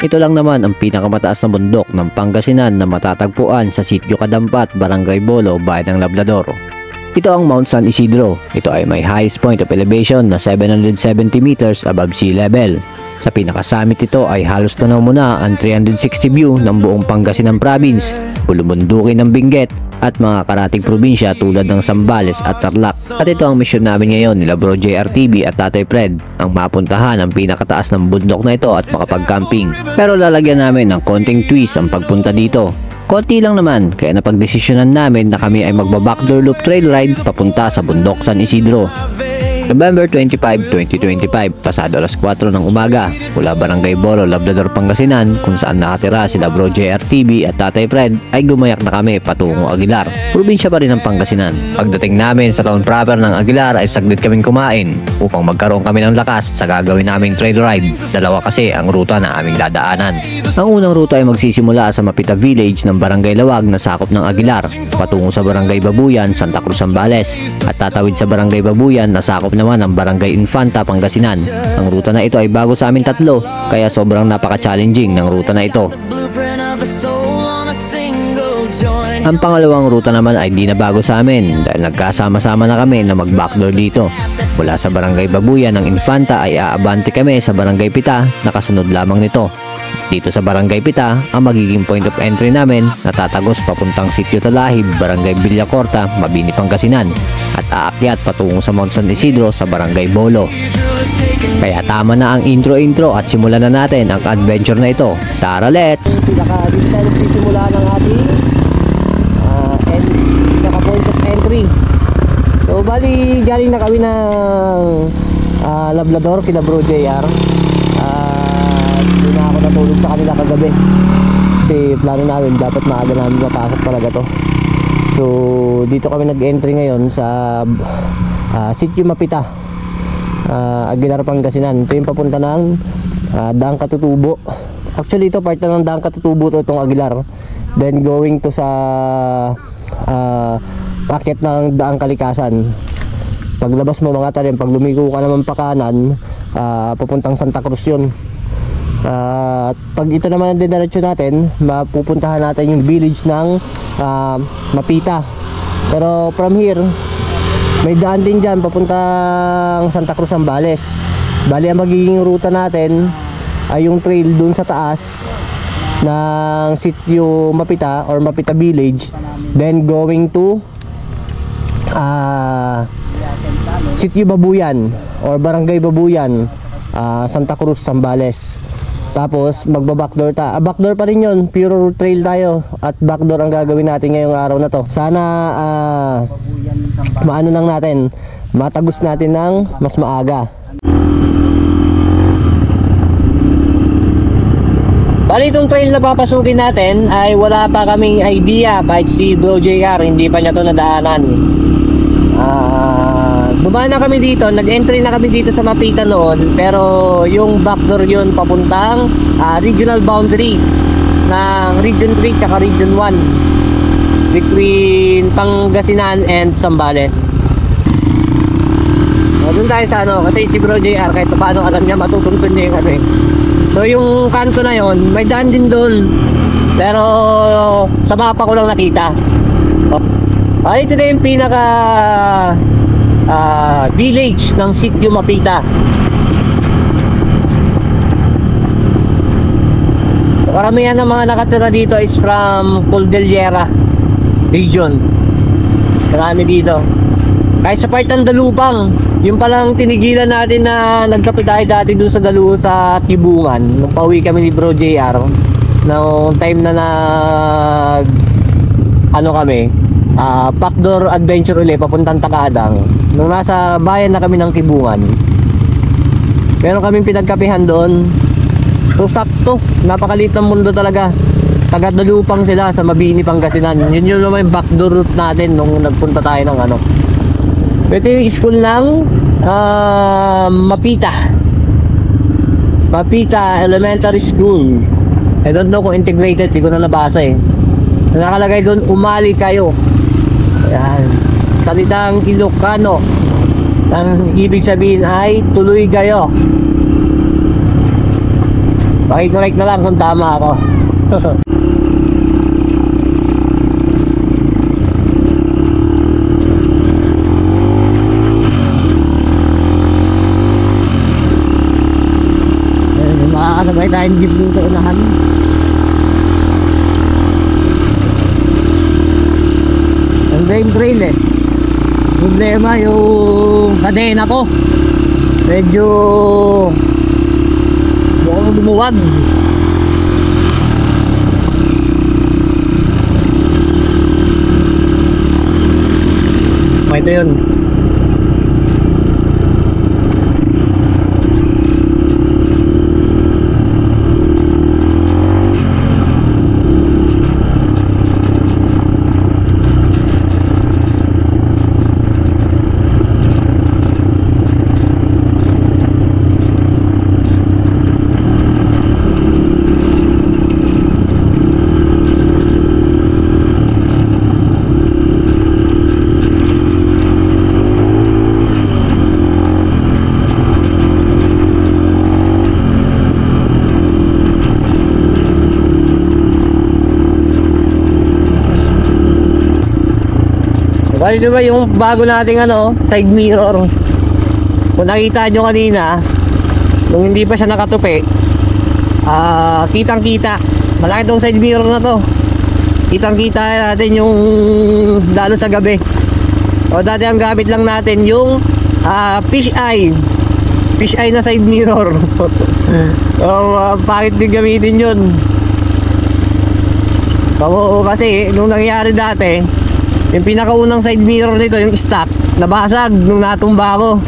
Ito lang naman ang pinakamataas na bundok ng Pangasinan na matatagpuan sa Sitio Kadampat, Barangay Bolo, Bayan ng Labrador. Ito ang Mount San Isidro. Ito ay may highest point of elevation na 770 meters above sea level. Sa pinakasummit ito ay halos tanaw mo na ang 360 view ng buong Pangasinan Province, bulubundukin ng Benguet at mga karating probinsya tulad ng Zambales at Tarlac. At ito ang misyon namin ngayon nila Bro JRTV at Tatay Fred, ang mapuntahan ang pinakataas ng bundok na ito at makapag-camping. Pero lalagyan namin ng konting twist ang pagpunta dito. Konti lang naman, kaya napagdesisyonan namin na kami ay magba-backdoor loop trail ride papunta sa bundok San Isidro. November 25, 2025, pasado alas 4 ng umaga, mula Barangay Bolo, Labrador, Pangasinan, kung saan nakatira sila Bro JRTV at Tatay Fred, ay gumayak na kami patungo Aguilar. Probinsya pa rin ng Pangasinan. Pagdating namin sa town proper ng Aguilar ay saglit kaming kumain upang magkaroon kami ng lakas sa gagawin naming trail ride. Dalawa kasi ang ruta na aming dadaanan. Ang unang ruta ay magsisimula sa Mapita Village ng Barangay Lawag na sakop ng Aguilar, patungo sa Barangay Babuyan, Santa Cruz, Zambales, at tatawid sa Barangay Babuyan na sakop naman ang Barangay Infanta, Pangasinan. Ang ruta na ito ay bago sa amin tatlo, kaya sobrang napaka-challenging ng ruta na ito. Ang pangalawang ruta naman ay di na bago sa amin dahil nagkasama-sama na kami na mag-backdoor dito. Mula sa Barangay Babuyan ng Infanta ay aabante kami sa Barangay Pita na kasunod lamang nito. Dito sa Barangay Pita, ang magiging point of entry namin na tatagos papuntang Sitio Talahib, Barangay Villacorta, Mabini, Pangasinan, at aakyat patungo sa Mount San Isidro sa Barangay Bolo. Kaya tama na ang intro at simulan na natin ang adventure na ito. Tara, let's! Dito tayo magsisimula ng ating point of entry. So bali galing na kami ng Labrador kila Bro JR. Hindi na ako natulog sa kanila kagabi kasi plano namin dapat maaga namin mapasok talaga to. So dito kami nag-entry ngayon sa Sitio Mapita, Aguilar, Pangasinan. Ito yung papunta ng Daang Katutubo. Actually ito part na ng Daang Katutubo to, itong Aguilar. Then going to sa packet ng Daang Kalikasan. Paglabas mo mga talim, pag lumiko ka naman pa kanan, papuntang Santa Cruz yun. At pag ito naman ang diretso natin, mapupuntahan natin yung village ng Mapita. Pero from here may daan din dyan papuntang Santa Cruz, Zambales. Bali ang magiging ruta natin ay yung trail dun sa taas ng Sitio Mapita or Mapita Village, then going to Sitio Babuyan or Barangay Babuyan, Santa Cruz, Zambales. Tapos magba-backdoor backdoor pa rin yun, pure trail tayo at backdoor ang gagawin natin ngayong araw na to. Sana maano lang natin, matagos natin ng mas maaga. Bali itong trail na papasukin natin ay wala pa kaming idea, kahit si Bro JR hindi pa niya to nadaanan. Dumaan na kami dito, nag-entry na kami dito sa Mapita noon, pero yung backdoor yun papuntang regional boundary ng Region 3 at Region 1 between Pangasinan and Zambales. Doon tayo sa kasi si Bro JR kahit paano alam niya, matutuntun niya yung So yung kanto na yon, may daan din doon, pero sa mapa ko lang nakita. Ito na yung pinaka village ng Sitio Mapita. Karamihan ng mga nakatira dito is from Cordillera region. Marami dito. Kahit sa part ng Dalupang, yung palang tinigilan natin na nagkape tayo dati doon sa sa Tibungan nung pauwi kami ni Bro JR, noong time na kami backdoor adventure ulit papuntang Takadang. Nung nasa bayan na kami ng Tibungan, meron kaming pinagkapihan doon. So sakto, napakaliit ng mundo talaga. Taga Dalupang sila sa Mabini, Pangasinan. Yun yung naman yung backdoor route natin nung nagpunta tayo ng ito yung school ng Mapita Elementary School. I don't know kung integrated, hindi ko na nabasa nakalagay doon, umali kayo. Ayan, salitang Ilocano, ang ibig sabihin ay tuloy kayo. Pakicorrect na lang kung tama ako. Makakasabay tayong jeep dun sa unahan. Ang game trail eh. Problema yung kadena ko. Medyo mukhang lumuwag. Ito yun. Bali diba yung bago nating side mirror, kung nakita nyo kanina nung hindi pa siya nakatupi, kitang kita malaki tong side mirror na to. Kitang kita natin yung lalo sa gabi. O dati ang gamit lang natin yung fish eye na side mirror. Bakit din gamitin yun? Kasi nung nangyari dati, yung pinakaunang side mirror nito, yung stock, nabasag nung natumba ko.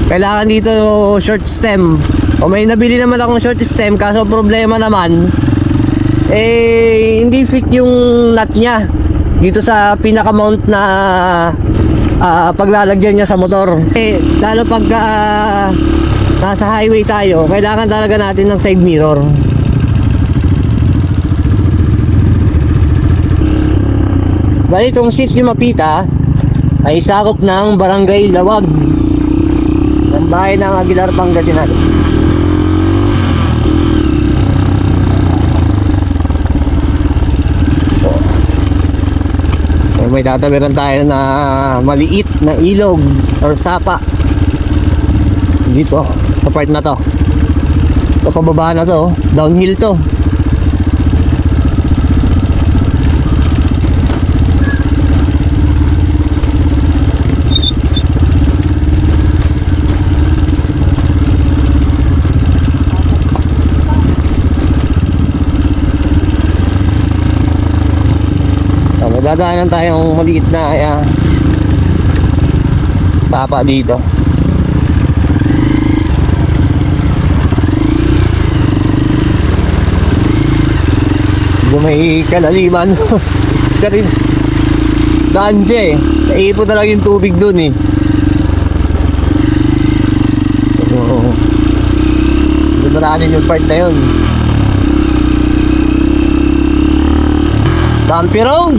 Kailangan dito short stem. O may nabili naman akong short stem, kaso problema naman hindi fit yung nut niya dito sa pinaka mount na paglalagyan niya sa motor. Lalo pag nasa highway tayo, kailangan talaga natin ng side mirror. Bali itong Sitio Mapita ay sakop ng Barangay Lawag ng bayan ng Aguilar, Pangasinan. May tatabiran tayo na maliit na ilog or sapa dito sa part na to. Ito pababa na to, downhill to. Dadaanan tayong maliit na sapa dito. Kung may kalaliman kasi daan siya naipon talaga yung tubig dun Dumaraanin yung part na yun. Bumpy road.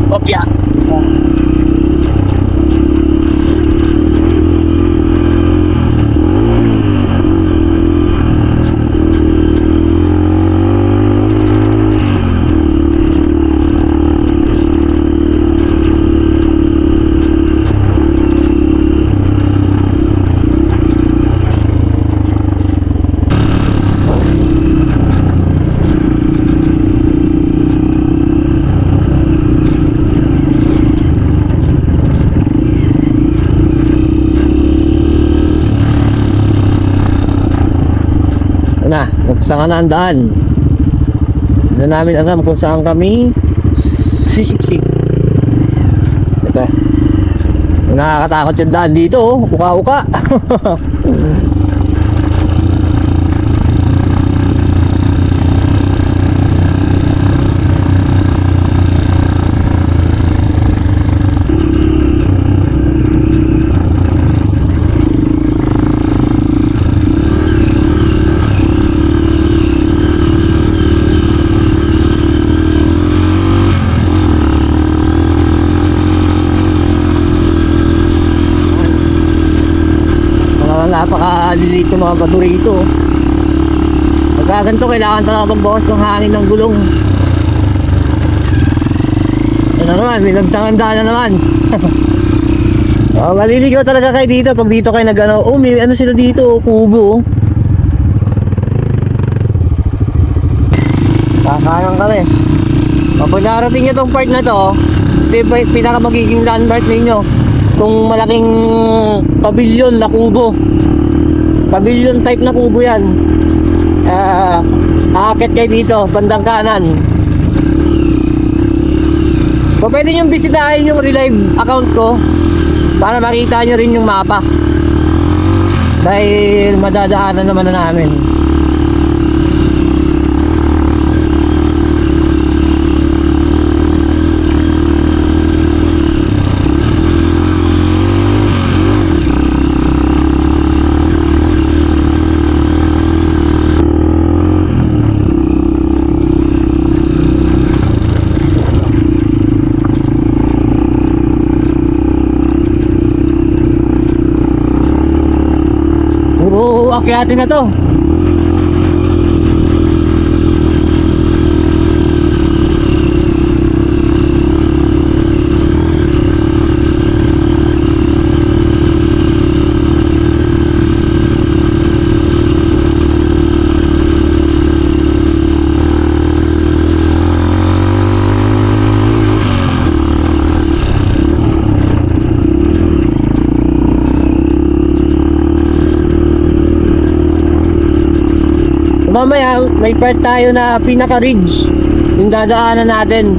Kopya. Nagsanga na ang daan. Hindi namin alam kung saan kami sisiksik. Ito, nakakatakot yung daan dito, uka-uka. Napaka maliliit yung mga bato rito. Pagka ganito, kailangan talaga magbawas ng hangin ng gulong. Ano naman, may nagsanganda na naman. Maliligaw talaga kayo dito pag dito kayo nag-ano. Oh, may ano sila dito, kubo. Kakanan kami. Kapag narating nyo tong part na to, ito yung pinaka magiging landmark ninyo. Itong malaking pavilion na kubo. Pavilion type na kubo yan. Aakit kayo dito, bandang kanan. So, pwede nyo bisitahin yung Relive account ko para makita nyo rin yung mapa. Dahil madadaanan naman na namin. Oo, akyatin na to. Mamaya may part tayo na pinaka-ridge yung dadaanan natin.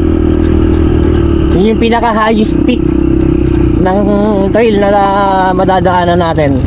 Yun yung pinaka-highest peak ng trail na madadaanan natin.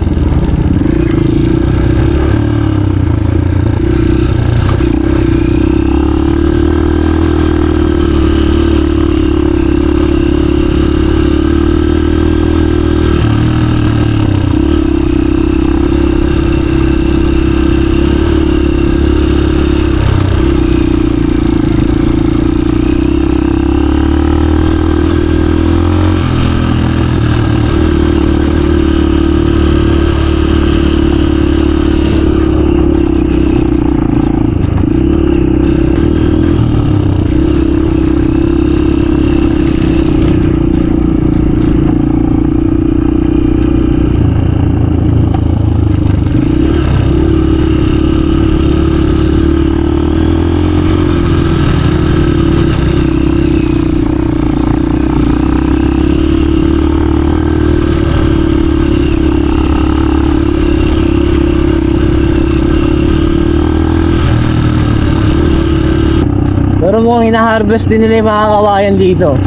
Pero mukhang hina-harvest din nila yung mga kawayan dito.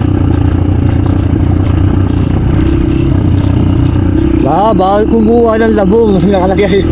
Bawal kumuha ng labong nakalagay.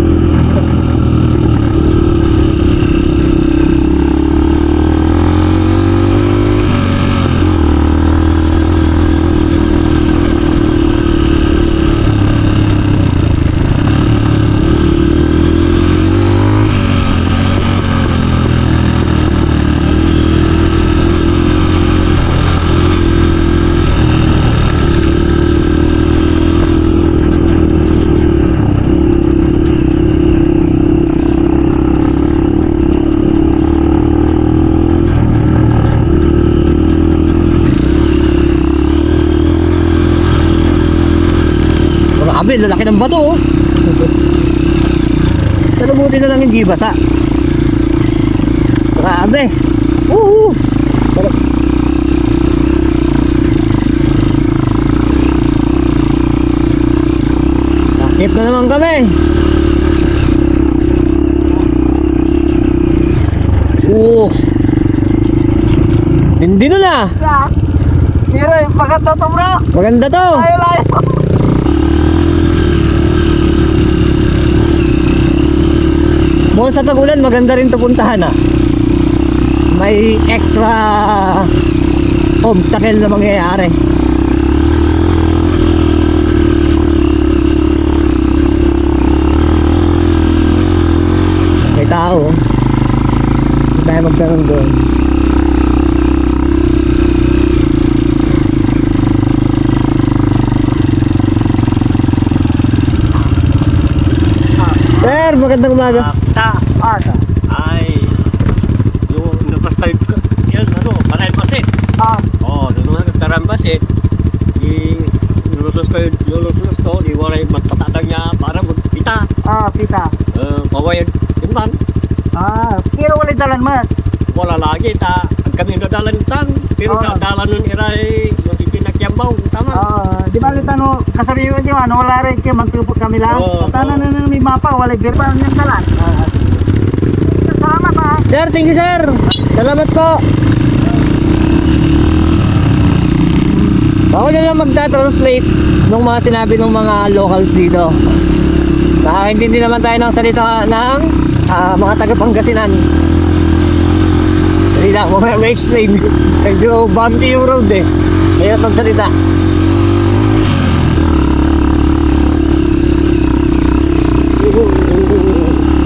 Grabe, lalaki ng bato oh. Pero buti na lang hindi basa. Grabe. Sakit na naman kami. Hindi na na. Pero maganda to bro. Maganda to. Layo. Buwan sa tagulan, maganda rin to puntahan ah. May extra obstacle na mangyayari. May tao. Hindi tayo magtanong doon. Sir, magandang umaga. Ata. Ay, yung nabas tayo, yan, panay pasit. Nung nagtarang pasit, lulusos ko, di walay magtatadang niya para magpita. Pita. Kawayan, yun man, Pero wala dalan man. wala lagi, ang kami nadalan tan, pero nadalan nun iray, so di kinakyambaw, tama. Di ba ulit kasariwan di ba? Wala rin kayo, magtupot kami lang. Tanan na may mapa, wala birpa niyang dalan. Salamat ha. Sir, thank you sir. Salamat po. Ako na lang magta-translate nung mga sinabi ng mga locals dito. Nakakaintindi naman tayo ng salita ng mga taga-Pangasinan. Hindi lang, mamaya ma-explain. Medyo bumpy yung road eh. Kaya magsalita.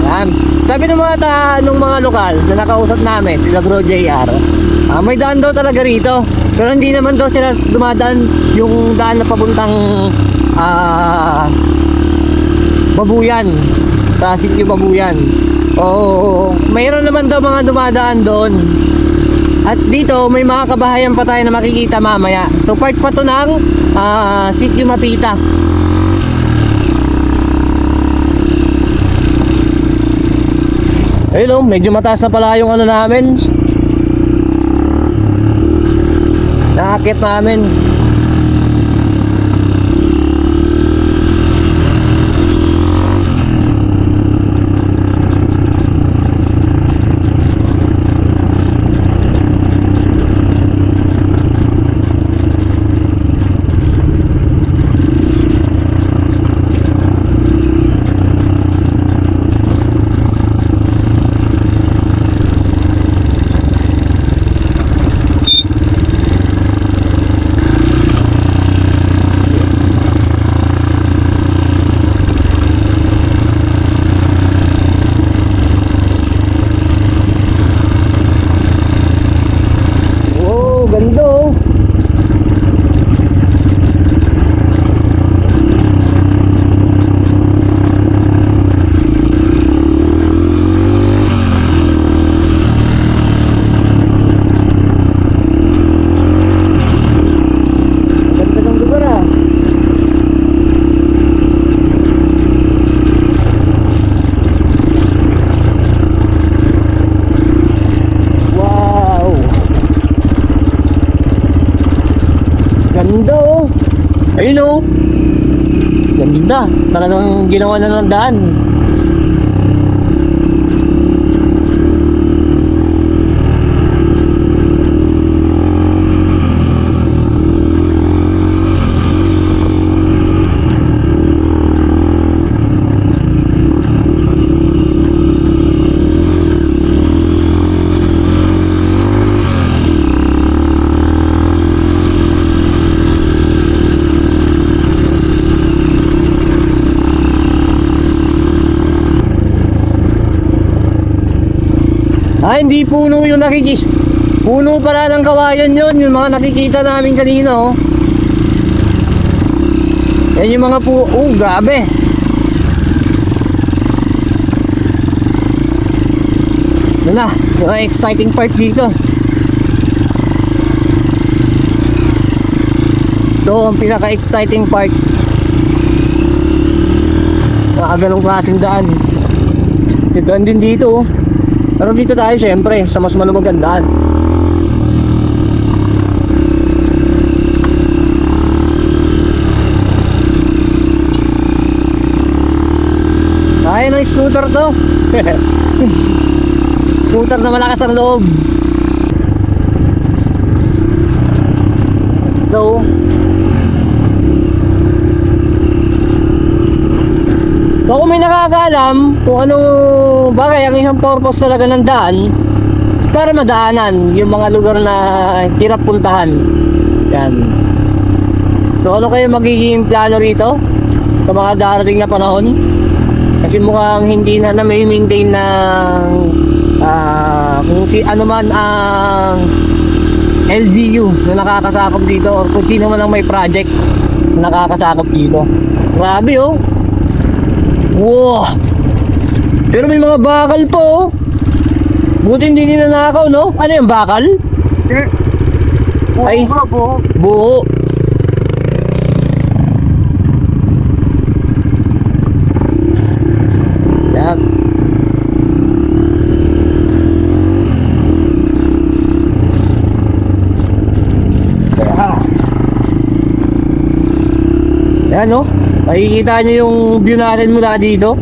Yan. Sabi ng mga lokal na nakausap namin, sila Bro JR, may daan daw talaga rito. Pero hindi naman daw sila dumadaan yung daan na papuntang Babuyan. Sa Sitio Babuyan. Oo, mayroon naman daw mga dumadaan doon. At dito may mga kabahayan pa tayo na makikita mamaya. So part pa to ng Sitio Mapita. Ayun o, medyo mataas na pala yung ano namin. Nakakit namin. Ayun o. Ganda. Talagang ginawa na ng daan. Hindi puno yung puno pala ng kawayan yun, yung mga nakikita namin kanina oh. Yan yung mga grabe. Ito na, yung exciting part dito. Ito ang pinaka-exciting part. Ganong klaseng daan. Daan din dito oh. Pero dito tayo syempre sa mas maluwagang daan. Kaya ng scooter to. Scooter na malakas ang loob. So kung may nakakaalam kung ano bagay ang isang purpose talaga ng daan is para madaanan yung mga lugar na hirap puntahan. Yan. So ano kayo magiging plano rito sa mga darating na panahon? Kasi mukhang hindi na may maintain ng kung ano man ang LGU na nakakasakop dito or kung sino man ang may project na nakakasakop dito. Grabe oh. Wow! Pero may mga bakal po, oh. Buti hindi ninanakaw, no? Ano yung bakal? Ay. Buo. Buo. Yan. Yan, no? Makikita nyo yung view natin mula dito.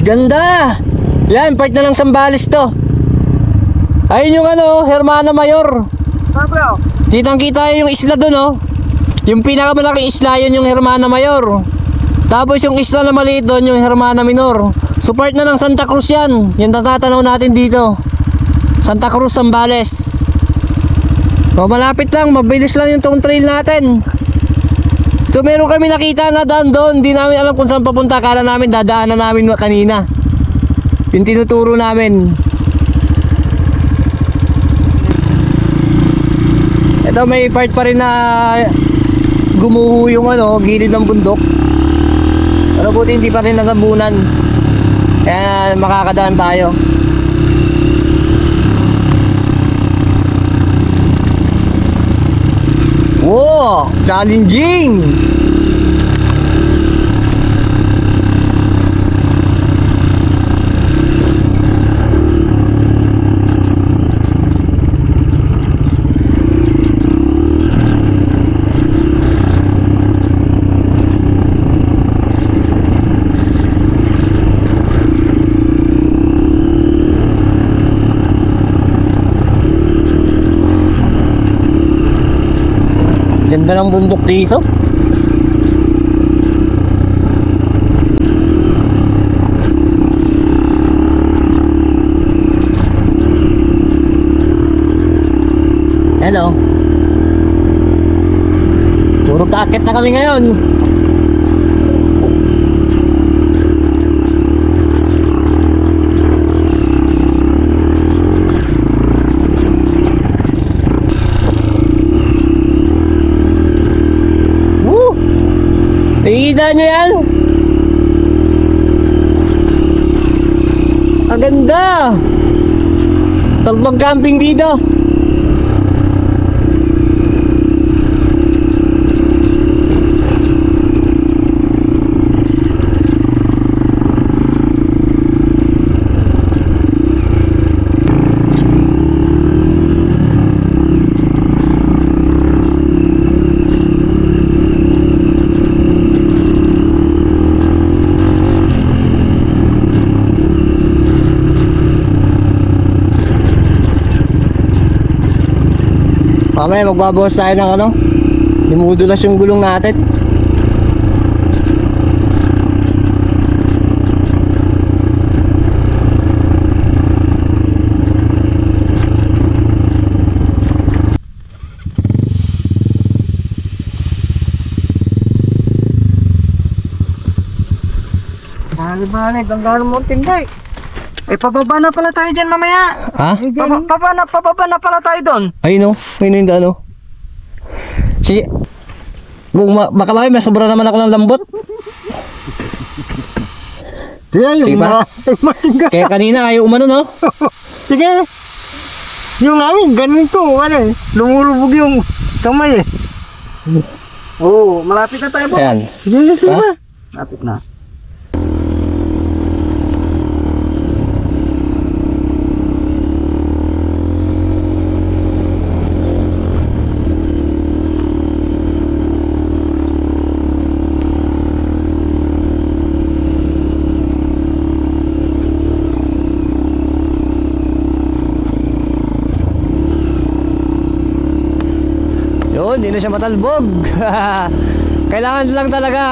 Ganda! Yan, part na ng Zambales to. Ayun yung ano, Hermana Mayor. Bro. Kitang kita yung isla doon, oh. Yung pinakamalaking isla yun yung Hermana Mayor. Tapos yung isla na maliit doon yung Hermana Minor. So part na ng Santa Cruz yan. Yung natatanaw natin dito. Santa Cruz, Zambales. So malapit lang, mabilis lang yung tong trail natin. So meron kami nakita na daan doon. Hindi namin alam kung saan papunta. Akala namin dadaanan namin kanina. Yung tinuturo namin. Ito may part pa rin na gumuho yung ano, gilid ng bundok. Pero buti hindi pa rin nagabunan. Kaya makakadaan tayo. Wow! Challenging! Ganda ng bundok dito. Hello. Puro kaakit na kami ngayon. Nakikita nyo yan? Ang ganda! Sarap mag-camping dito. Mamaya magbabawas tayo ng ano, dimudulas yung gulong natin. Balik, hanggang mo tinday. Eh, pababa na pala tayo dyan mamaya. Ha? Pababa na pala tayo doon. Ayun o, ayun yung ano. Sige. Baka mamaya masubra naman ako ng lambot. Sige, Sige pa. Kaya kanina ayaw umano, no? Sige. Yung namin, ganito, ano eh. Lumulubog yung kamay eh. Oo, malapit na tayo po. Ayan. Sige. Ha? Malapit na. Yun, hindi na siya matalbog. Kailangan lang talaga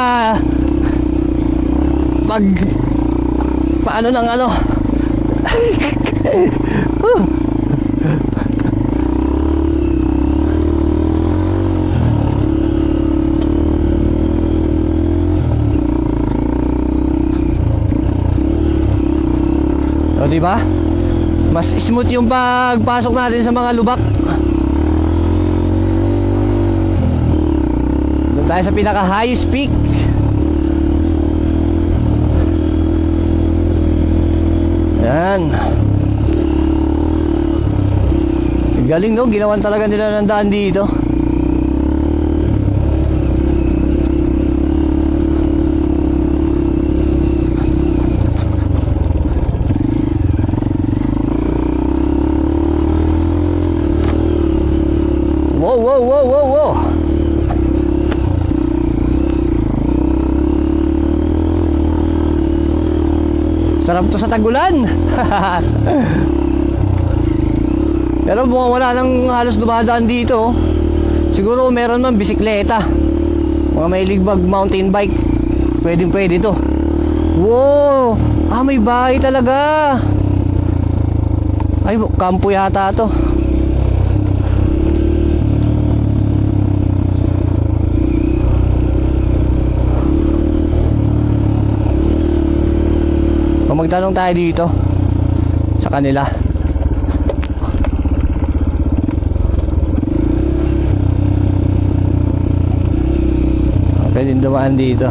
paano ng ano. O, diba? Mas smooth yung pagpasok natin sa mga lubak. Doon tayo sa pinaka highest peak. Yan. Galing no, ginawan talaga nila ng daan dito. Wow, wow, wow, wow, wow. Sarap to sa tagulan. Pero mukhang wala nang halos dumadaan dito. Siguro meron man bisikleta, mga mahilig mag mountain bike, pwedeng pwede to. Wow, may bahay talaga. Ay, kampo yata to. Magtanong tayo dito sa kanila. Pwedeng dumaan dito.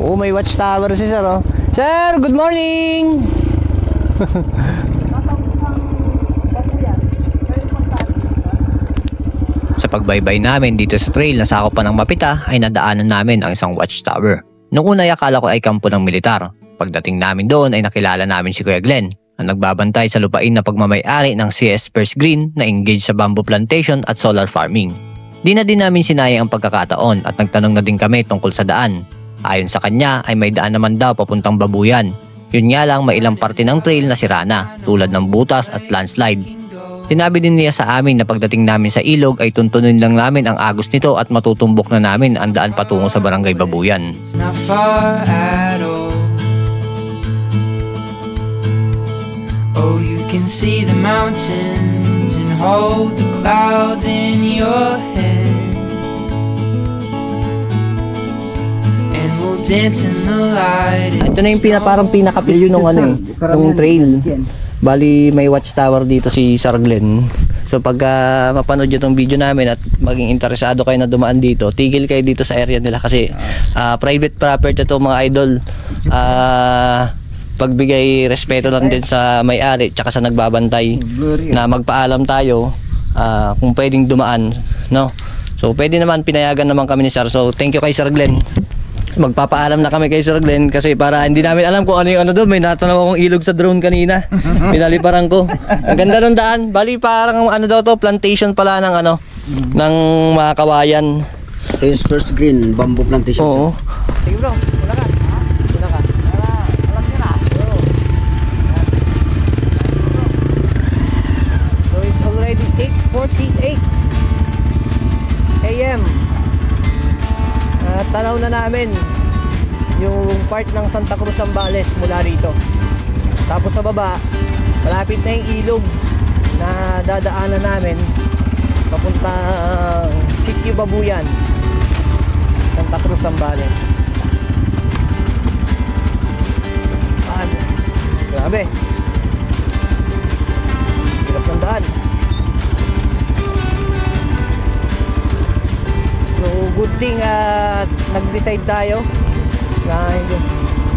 Oh, may watchtower si sir, oh. Sir, good morning. Sa pagbaybay namin dito sa trail na sakop pa ng Mapita ay nadaanan namin ang isang watchtower. Noong una ay akala ko ay kampo ng militar. Pagdating namin doon ay nakilala namin si Kuya Glenn, ang nagbabantay sa lupain na pagmamay-ari ng CS First Green na engaged sa bamboo plantation at solar farming. Di na din namin sinayang ang pagkakataon at nagtanong na din kami tungkol sa daan. Ayon sa kanya ay may daan naman daw papuntang Babuyan. Yun nga lang may ilang parte ng trail na sira na tulad ng butas at landslide. Sinabi din niya sa amin na pagdating namin sa ilog ay tuntunin lang namin ang agos nito at matutumbok na namin ang daan patungo sa Barangay Babuyan. It's not far at all. Oh, you can see the mountains and hold the clouds in your head. And we'll dance in the light. Ito na yung parang pinakapilyo nung nung trail. Bali may watchtower dito si Sir Glenn. So pagka mapanood nyo itong video namin at maging interesado kayo na dumaan dito, tigil kayo dito sa area nila kasi private property ito mga idol. Pagbigay respeto lang din sa may-ari tsaka sa nagbabantay na magpaalam tayo kung pwedeng dumaan, no? So pwede naman, pinayagan naman kami ni Sir. So thank you kay Sir Glenn. Magpapaalam na kami kay Sir Glenn kasi para hindi namin alam kung ano yung doon. May natanaw akong ilog sa drone kanina. Pinaliparan ko. Ang ganda ng daan. Bali parang daw to, plantation pala ng ng mga kawayan. CS First Green bamboo plantation. Oo. Sige bro, wala ka. Wala ka. Alam niya na. So it's already 8:48 AM. Tanaw na namin yung part ng Santa Cruz Zambales mula rito. Tapos sa baba, malapit na yung ilog na dadaanan namin papuntang Sitio Babuyan, Santa Cruz Zambales. Grabe. Hirap ng daan. So good thing nag-decide tayo na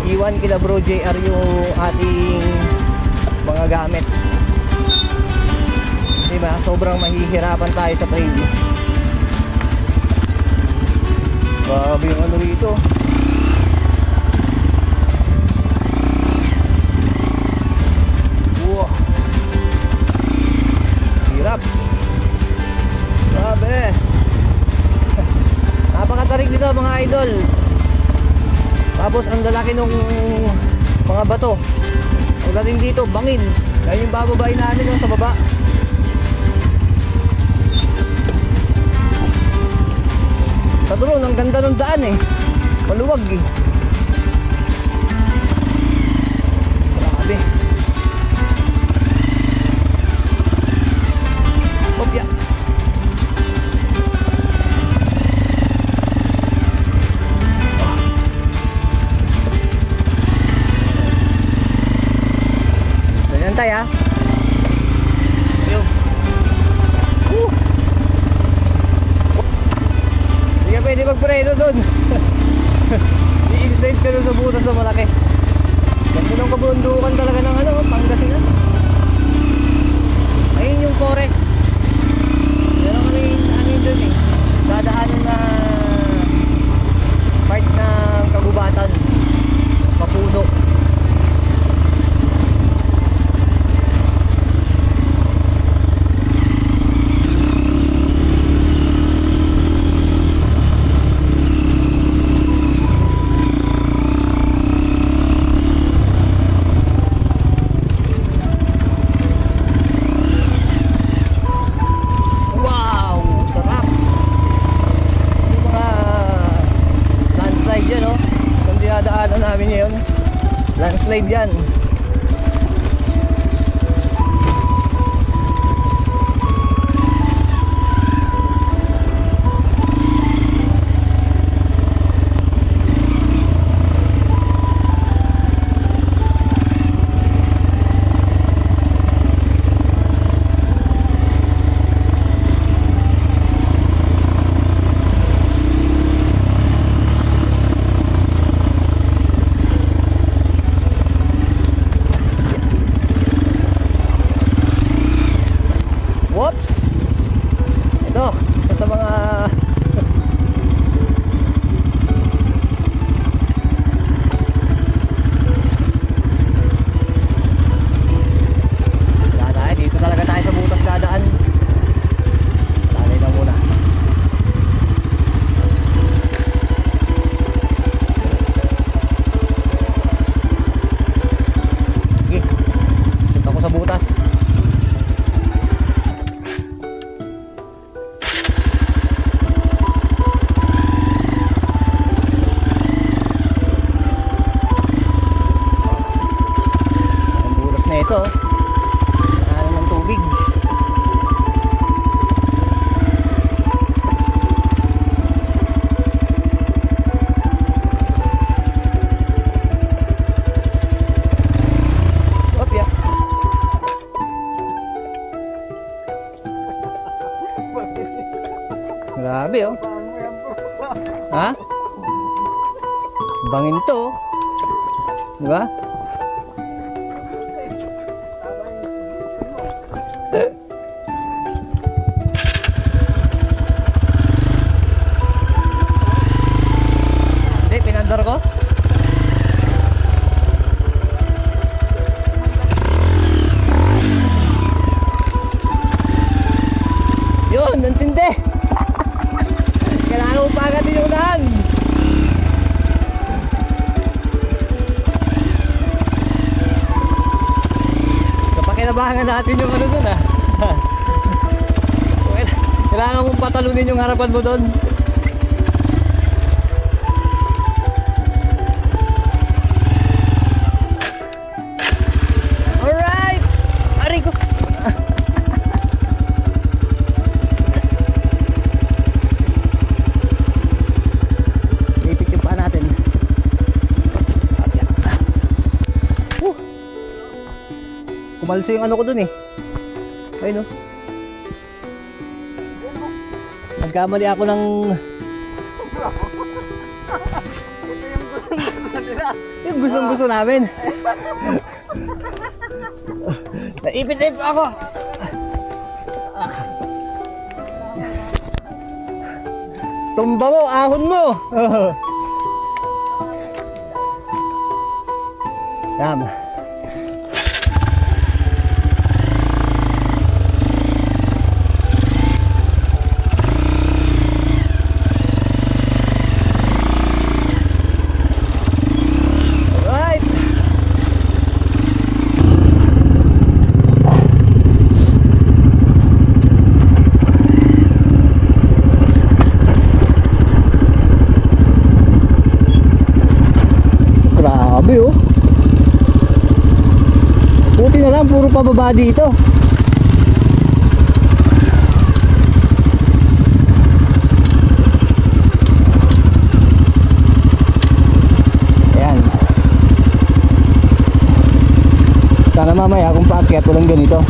iwan kila Bro JR yung ating mga gamit. Diba? Sobrang mahihirapan tayo sa trail. Grabe yung rito. Wow. Hirap. Grabe. Napakatarik dito mga idol. Tapos ang lalaki nung mga bato. Pagdating dito, bangin. Kaya yung bababain namin yung sa baba. Sa drone, ang ganda ng daan eh. Maluwag eh. Grabe. Opya. Tayo. sa butas na malaki. Ganda ng kabundukan talaga ng ano, Pangasinan. Ayun yung forest. Pero ano yun dun eh. Dadaanan na part ng kagubatan. Papuno. Landslide yan. Whoops! Ito, isa sa mga dadaan, dito talaga tayo sa butas dadaan. Dalay lang muna. Sige, sit ako sa butas. Ito, ano ng tubig. Opya. Grabe oh. Ha? Bangin to. Diba? Pinandar ko? Yun, nantindi. Kailangan mo pagatin yung unahan. Kapakinabangan natin yung ano dun ah. Kailangan mong patalunin yung harapan mo dun. Kumalso yung ano ko dun eh. Ayun o. Nagkamali ako ng... Yung gustong-gusto namin. Naipit-ip ako. Tumba mo, ahon mo. Tama. Grabe oh. Buti na lang puro pababa dito. Ayan. Sana mamaya kung paakyat walang ganito.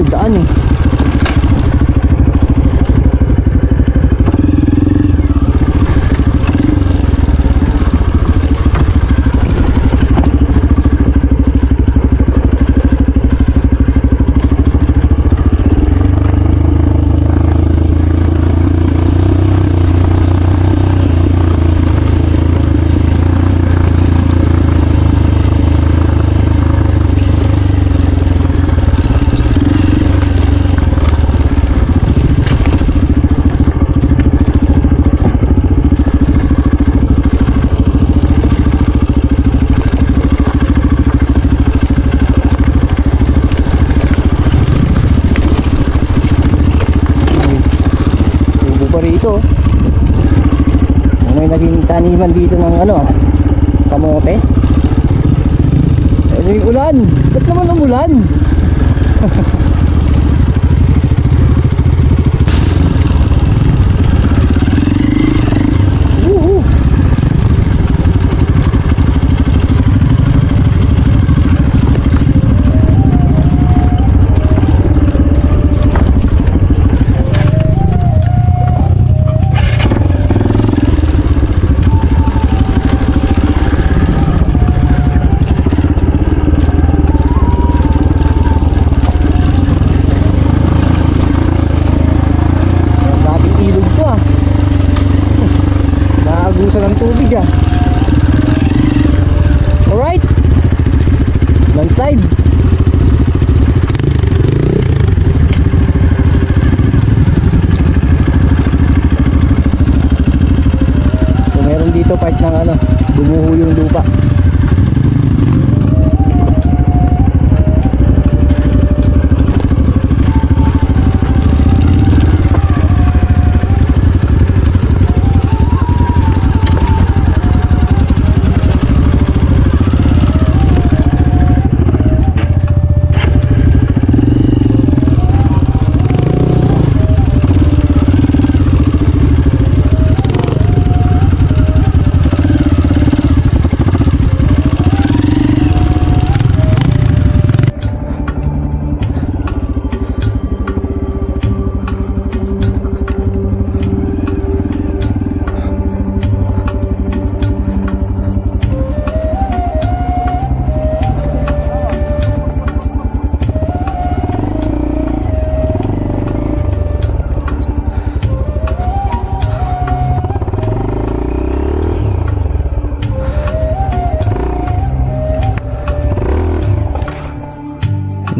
Oo, daan eh. Rito may naging taniman dito ng ano, kamote. Ay, may ulan. Ba't naman umulan? Ng tubig ah. Alright, landslide. So meron dito part ng ano, bumuho yung lupa.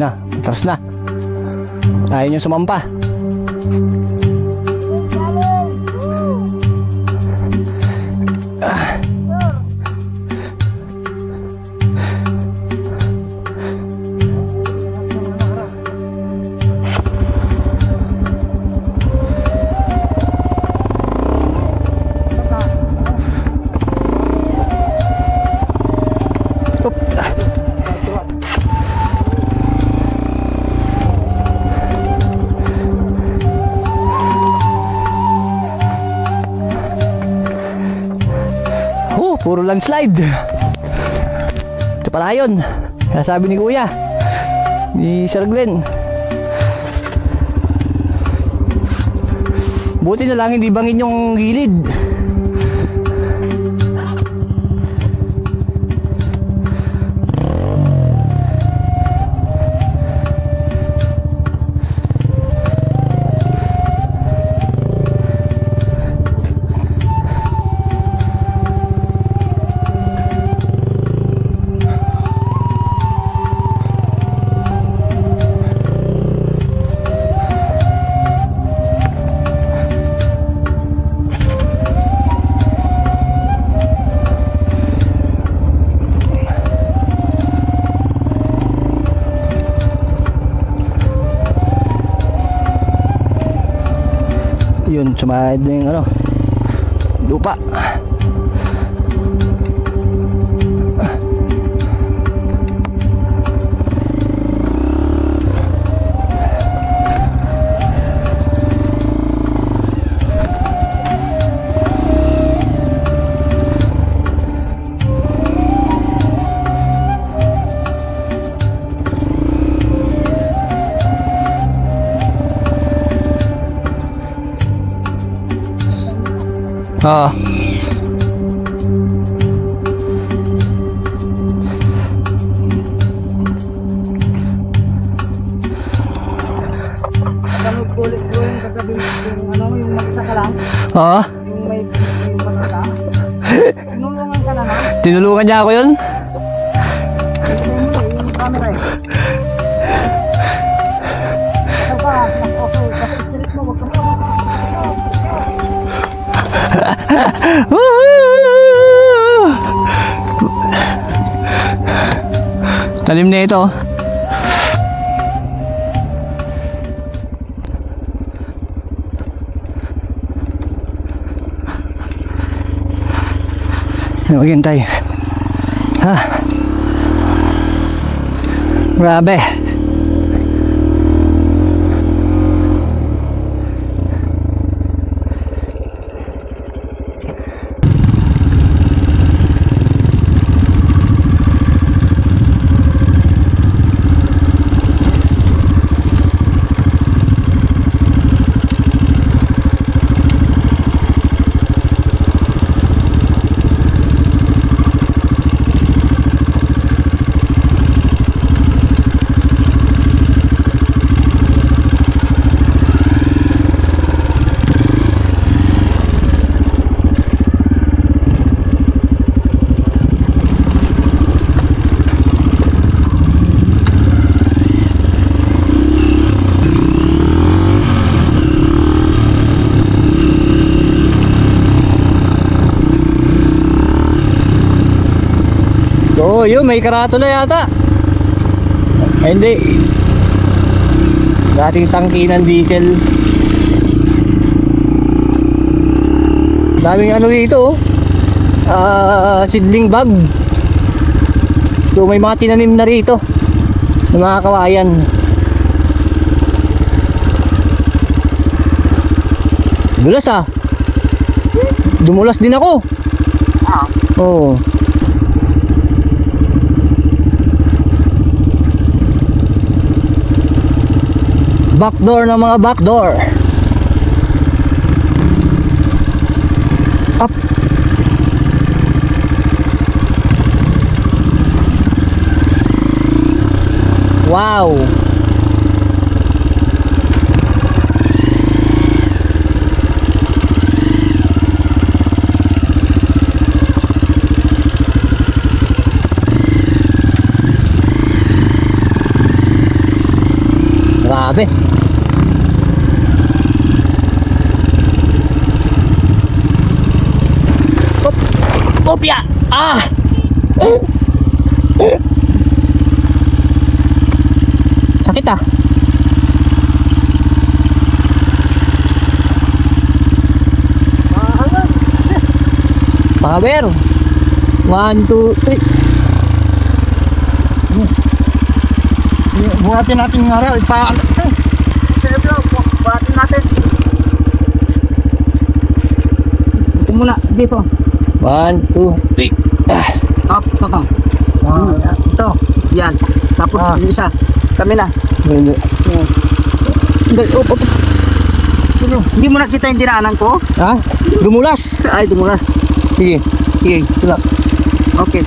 Na, atras na. Ayaw nyo sumampa. Puro landslide. Ito pala yun. Kaya sabi ni Kuya, ni Sir Glenn, buti na lang hindi bangin yung gilid. Yun, sumahid na yung ano, lupa. Oo. Kami kulit ko yung kagabi yung ano, yung magsaka lang. Oo. Yung may masaka. Tinulungan ka na na. Tinulungan niya ako yun. Yung camera eh. Saka, okay, kasi tirit mo, wag ka mo. Talim na ito. Maghintay. Ha? Grabe. Oo, yun, may karatula yata. Ay, hindi. Dating tangki ng diesel. Daming ano dito, seedling bag. So may mga tinanim na rito ng mga kawayan. Dulas ah. Dumulas din ako. Oo. Backdoor ng mga backdoor. Up. Wow. Grabe. Kopya! Ah! Sakit ah. Power. 1, 2, 3. Buhatin natin yung araw. Buhatin natin. Ito muna, dito. 1, 2, 3. Up, ito. Ito, yan. Tapos yung isa, kami na. Hindi. Hindi mo nakita yung dinaanan ko? Ha? Dumulas. Ay, dumura. Sige. Sige, ito. Okay.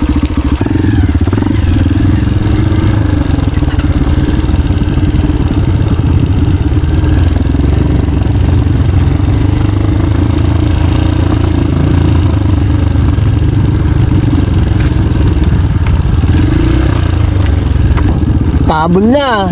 Tabon na.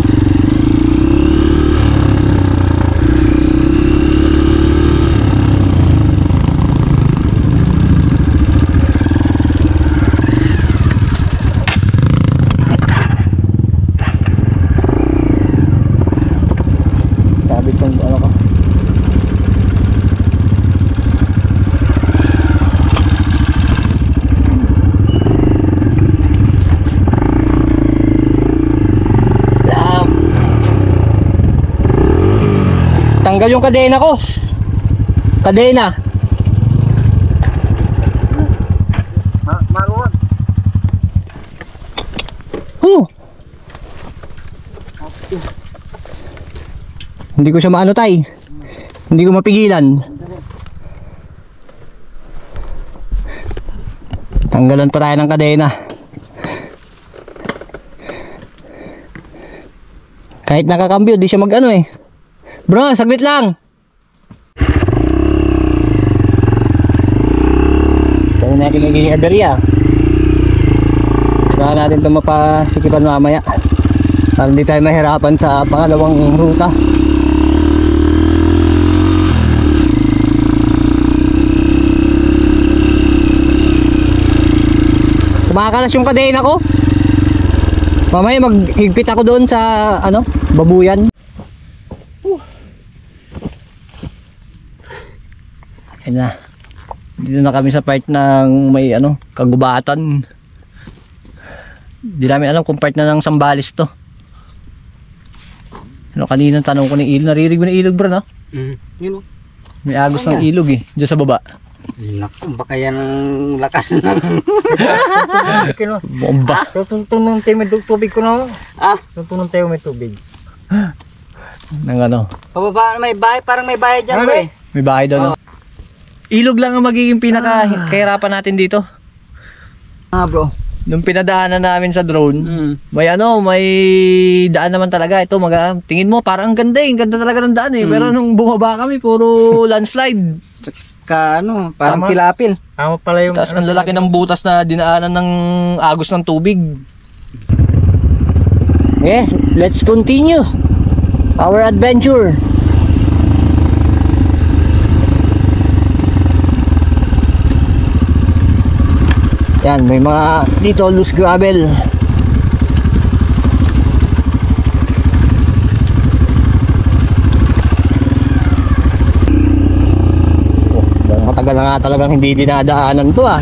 Sabi kong ano ka. Tanggal yung kadena ko. Kadena. Maroon. Hindi ko siya maano tay. Hindi ko mapigilan. Tanggalan pa tayo ng kadena. Kahit nakakambyo, di siya mag-ano eh. Bro, saglit lang. Kaya natin nagiging aberya. Saka natin ito mapasikipan mamaya. Para hindi tayo mahirapan sa pangalawang ruta. Kumakalas yung kadena ko. Mamaya maghigpit ako doon sa babuyan. Ayan na. Dito na kami sa part ng may kagubatan. Hindi namin alam kung part na ng Sambales to. Kanina tanong ko ng ilog. Naririnig mo ng ilog, bro, no? Yun o. May agos ng ilog eh. Diyan sa baba. Naku, baka yan ang lakas ng... Bomba. Tuntunong tayo may tubig ko na. Tuntunong tayo may tubig. Nang Pababa, may bahay, parang may bahay dyan, pre. may bahay doon, no? Ilog lang ang magiging pinaka-kahirapan natin dito. Bro. Nung pinadaanan namin sa drone, may daan naman talaga. Ito, tingin mo, parang ang ganda eh. Ang ganda talaga ng daan eh. Pero nung bumaba kami, puro landslide. Parang Tama. pilapil. Tama pala yung... Tapos ang lalaki ng butas na dinaanan ng agos ng tubig. Okay, let's continue our adventure. Yan, may mga dito loose gravel. Matagal na nga talagang hindi dinadaanan to ah.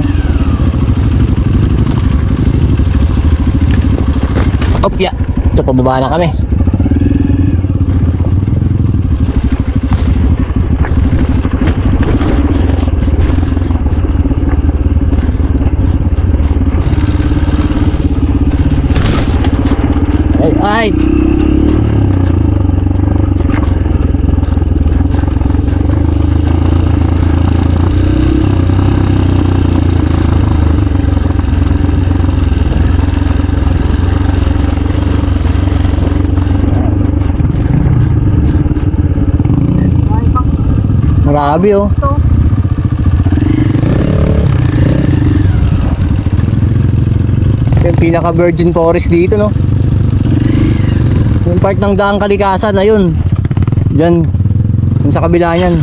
Opya, ito pababa na kami. Ay. Grabe oh. Yung pinaka virgin forest dito, no? Yung part ng daang kalikasan na yun. Diyan. Yung sa kabila yan.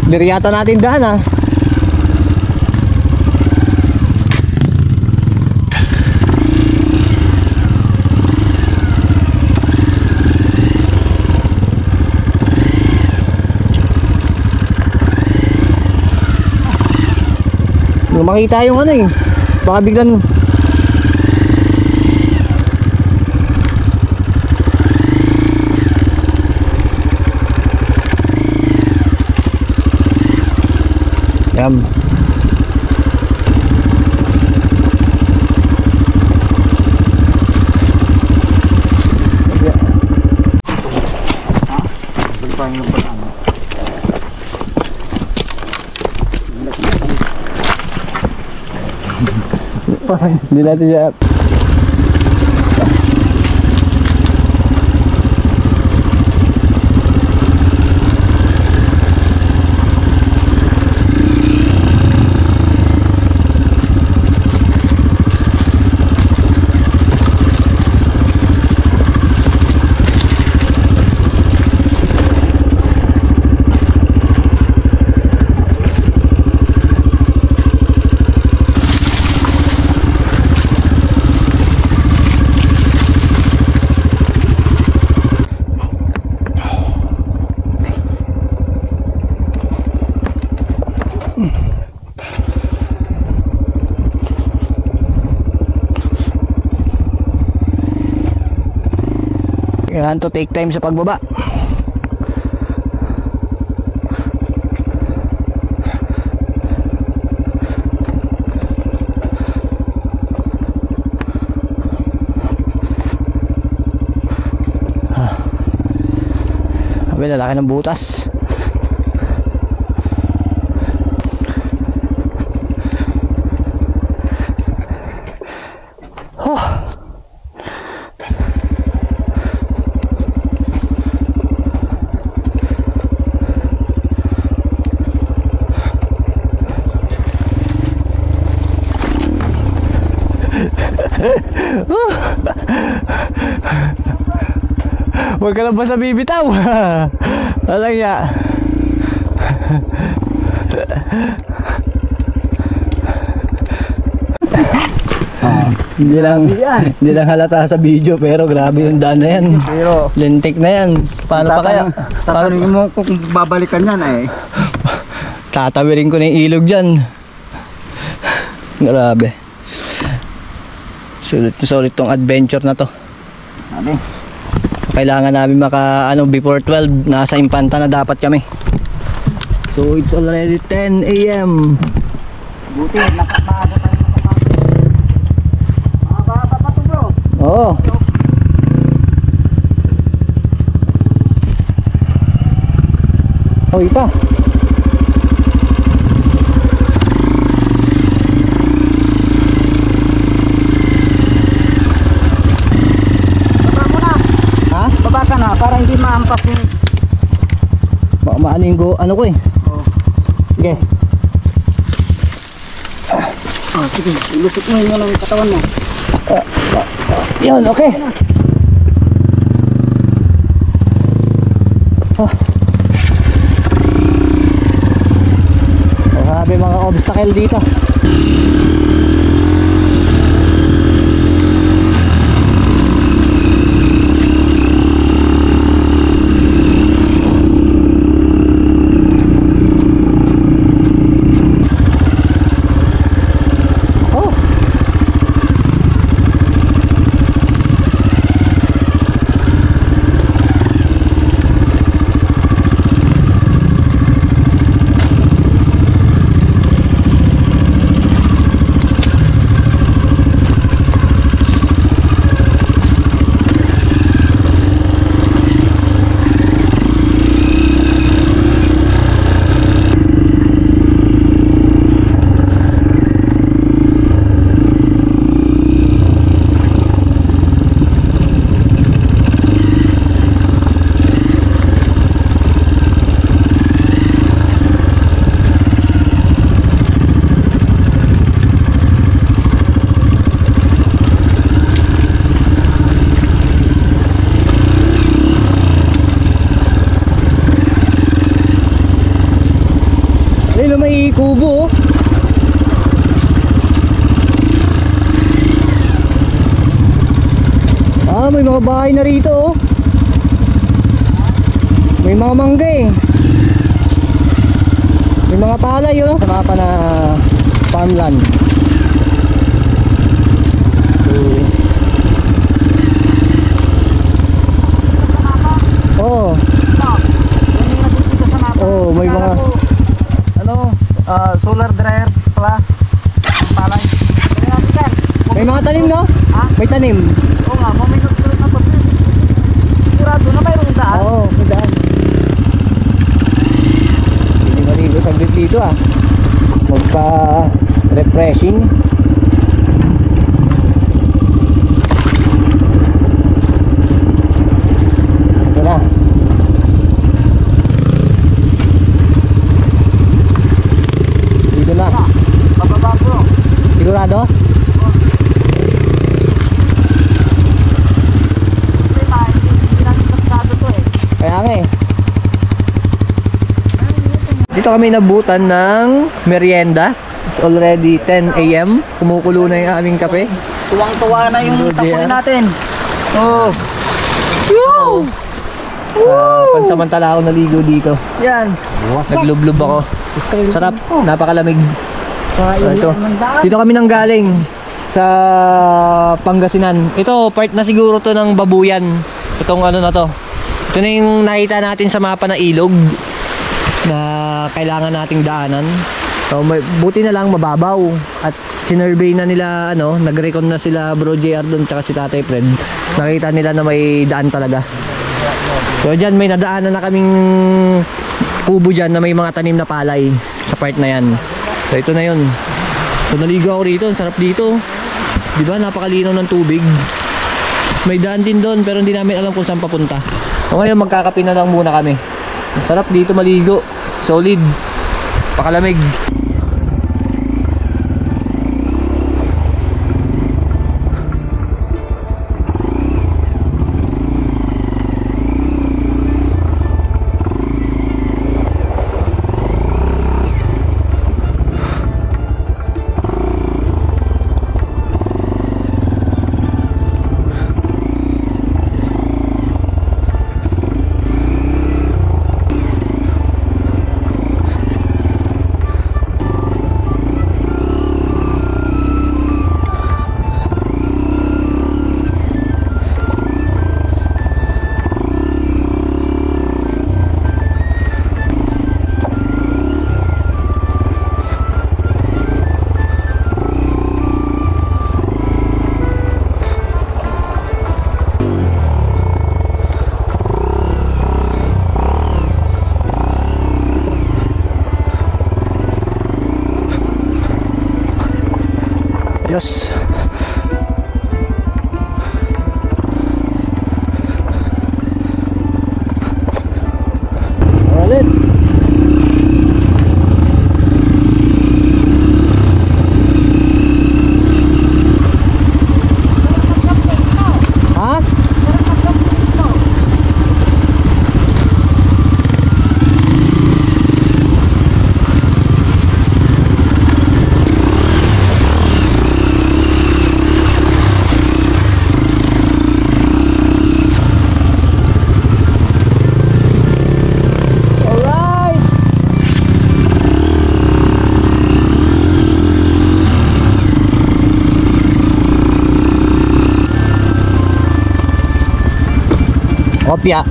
Diriyata natin daan ah. Makita yung baka biglang yan. Hindi natin siya. Kailangan to take time sa pagbaba. Grabe, lalaki ng butas. Huwag ka lang basta bibitaw. Alang ya. Hindi lang halata sa video, pero grabe yung daan na yan. Pero Lintik na yan. Paano pa kaya? tatanungin mo ko kung babalikan yan eh. Tatawirin ko na yung ilog dyan. Grabe. Sulit tong adventure na to. Ano? Kailangan namin before 12, nasa Impanta na dapat kami. So it's already 10 AM. Buti, maaga tayo nakapasok. Maaga pa to bro. Oo. Oh, ito. Baba mo na. Ha? Baba ka na para hindi maampas yung... Baka maanin ko, ano ko eh. Oh. Sige. Oh, sige, ilusot mo yun ang katawan mo. Yun, okay. Oh. Grabe mga obstacle dito. Ayun, may kubo. May mga bahay na rito. May mga mangga eh. May mga palay oh. Saka pa na farmland. Oo. Oh, may mga solar dryer pala. Palay. may mga tanim no? Ha? May tanim. Oo nga, maminot ko rin na to. Sigurado na mayroong daan. Oo, may daan. Hindi maligo saglit dito ah. Magpa-refreshing. Ito na. Dito na. Bababa bro. Sigurado? Hindi natin kasado to eh. Kaya nga eh. Dito kami nabutan ng merienda. It's already 10 AM. Kumukulo na yung aming kape. Tuwang-tuwa na yung Good tapunin yan. natin. Oh. Pansamantala ako naligo dito. Yan. Naglublob ako. Sarap, napakalamig. So, ito. Dito kami nang galing sa Pangasinan. Ito, part na siguro to ng Babuyan. Itong ano na to. Ito na yung nakita natin sa mapa na ilog na kailangan nating daanan. So, buti na lang mababaw. At sinurvey na nila, nag-recon na sila Bro JR doon tsaka si Tatay Fred. Nakita nila na may daan talaga. So dyan may nadaanan na kaming kubo dyan na may mga tanim na palay sa part na yan. So ito na yun. So naligo ako rito, ang sarap dito. Diba napakalinaw ng tubig. Tapos may daan din doon pero hindi namin alam kung saan papunta. So ngayon magkakape na lang muna kami. Ang sarap dito maligo. Solid. Pakalamig. Yes. Ulit. Ha? Kopya.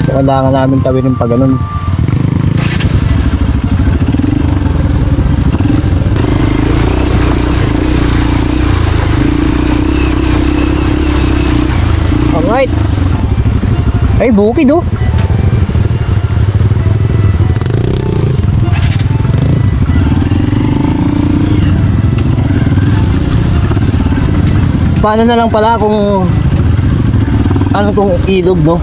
Kailangan namin tawin yung pag ganun. Alright. Ay, bukid oh. Paano na lang pala kung ano tong ilog, no?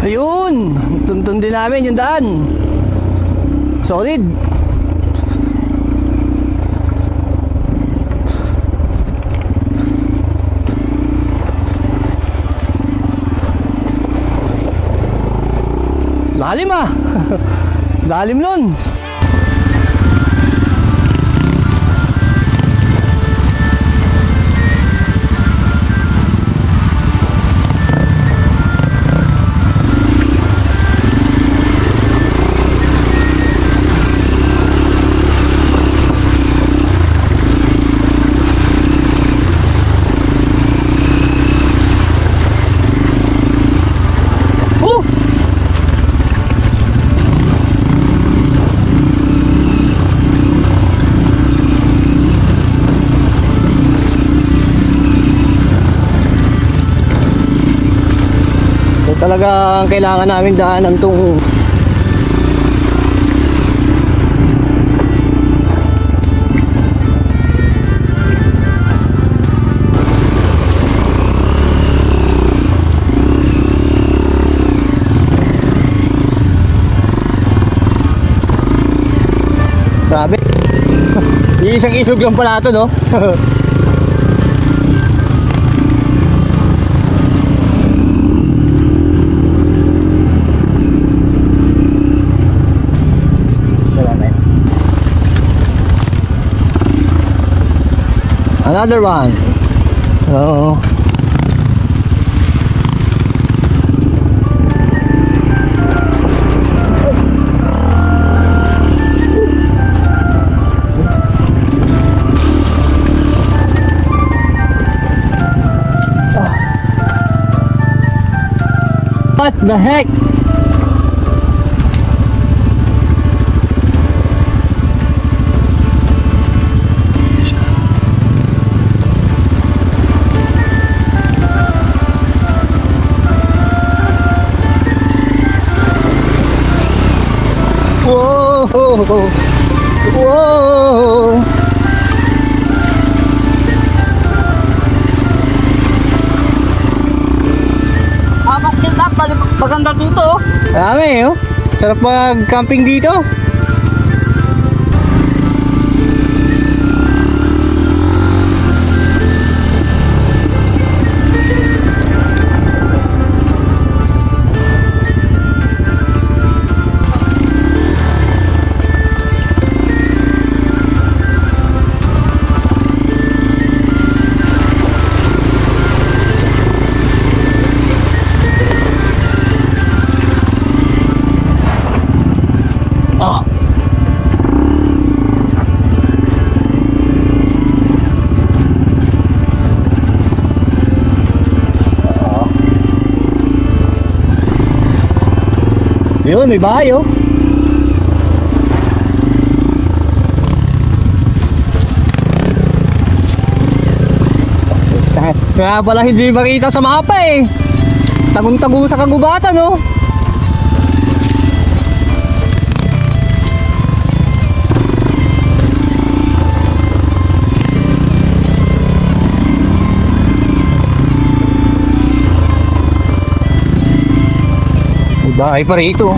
Ayun! Tuntun din namin yung daan. Solid. Lalim ah. Lalim nun. Talagang kailangan namin daanan tong grabe. Isang isog lang pala ito, no? Another one. Oo. What the heck? Whoa! Whoa! Bakit maganda dito? Dami oh. Sarap mag-camping dito. Yun, may bahay oh. Kaya pala hindi makita sa mapa eh. Tagong-tago sa kagubatan oh. May bahay pa rito.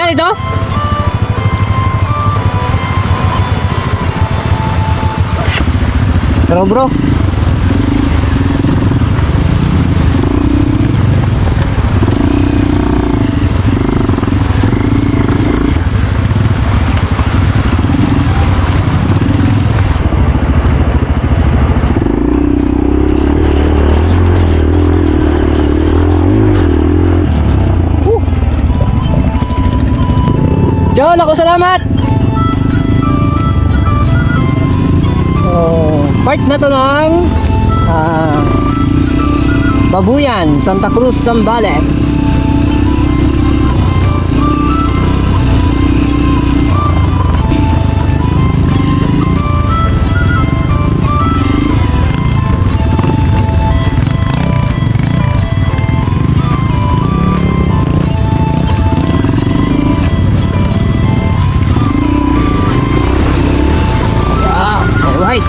Ito? Pero bro, John, ako salamat. Part na to ng Babuyan, Santa Cruz, Zambales. Alright.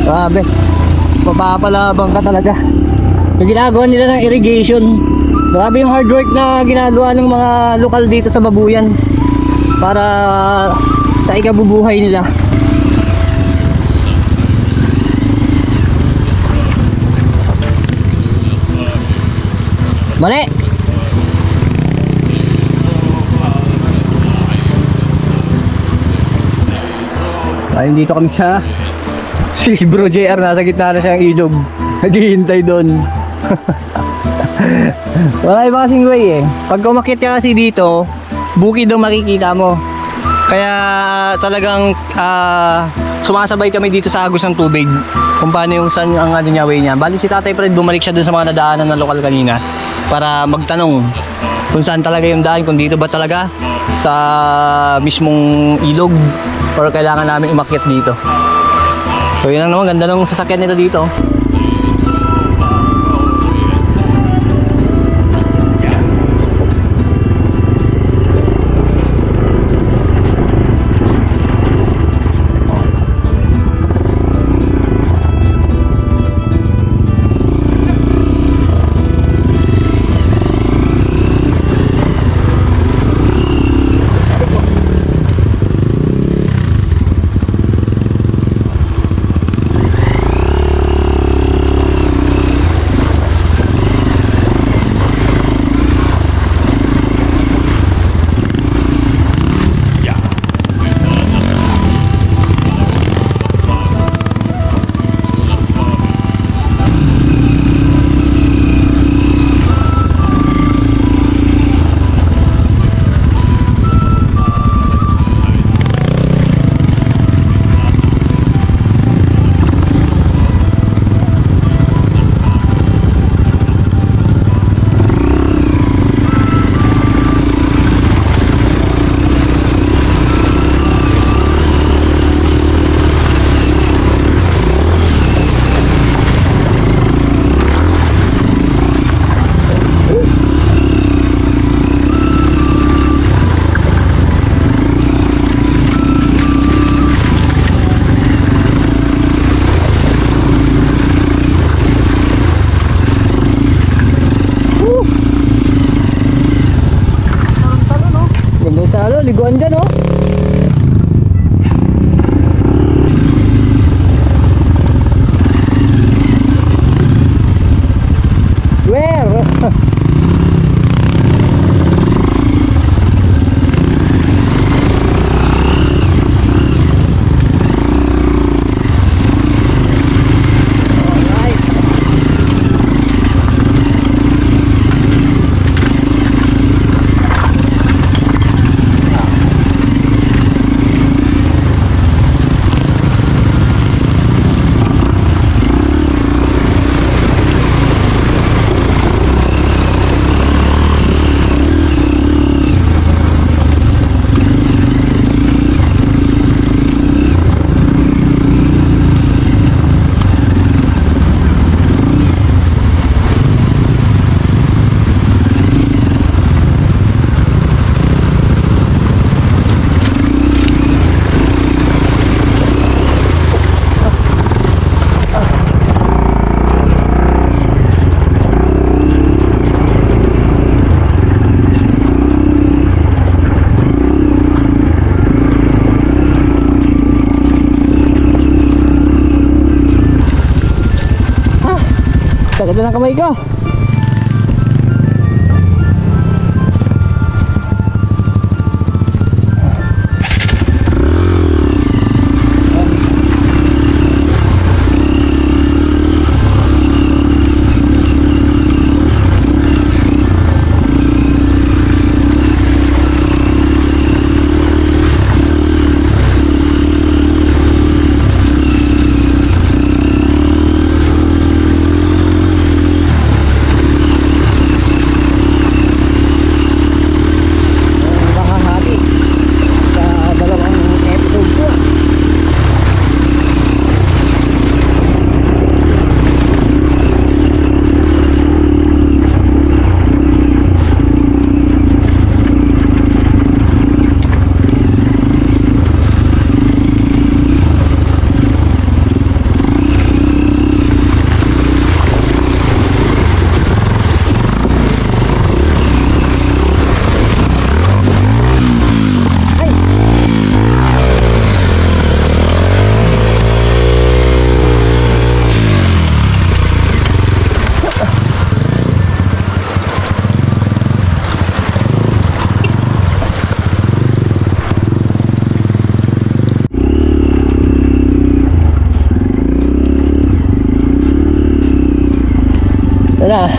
Grabe, mapapalabang ka talaga. Yung ginagawa nila ng irrigation. Grabe yung hard work na ginagawa ng mga lokal dito sa Babuyan para sa ikabubuhay nila. Mali! Ayun, dito kami sa si Bro JR, nasa gitna na siyang ilog. Naghihintay doon. Wala iba kasing way eh. Pag umakyat ka kasi dito, bukid ang makikita mo. Kaya talagang sumasabay kami dito sa agos ng tubig. Kung paano yung saan ang ano niya, way niya. Bali si Tatay Fred bumalik siya doon sa mga nadaanan ng lokal kanina para magtanong kung saan talaga yung daan, kung dito ba talaga sa mismong ilog or kailangan namin umakyat dito. So yun lang naman, ganda ng sasakyan nito dito. Liguan dyan, oh. Where? Tagal na ng kamay ko. Tara.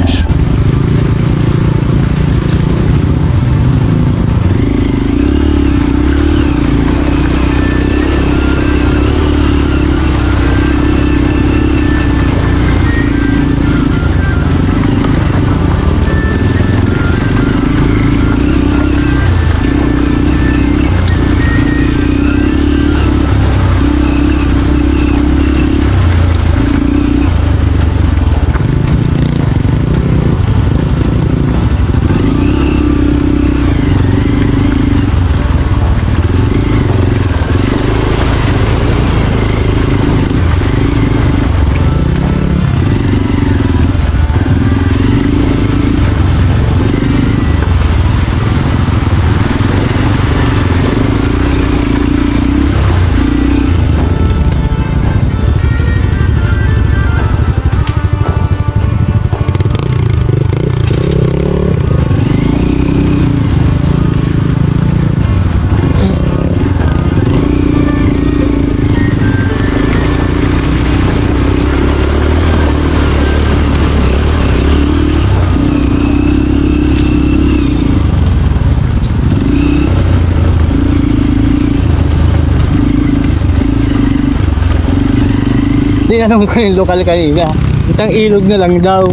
Tinanong ko yung lokal kanina. Isang ilog na lang daw.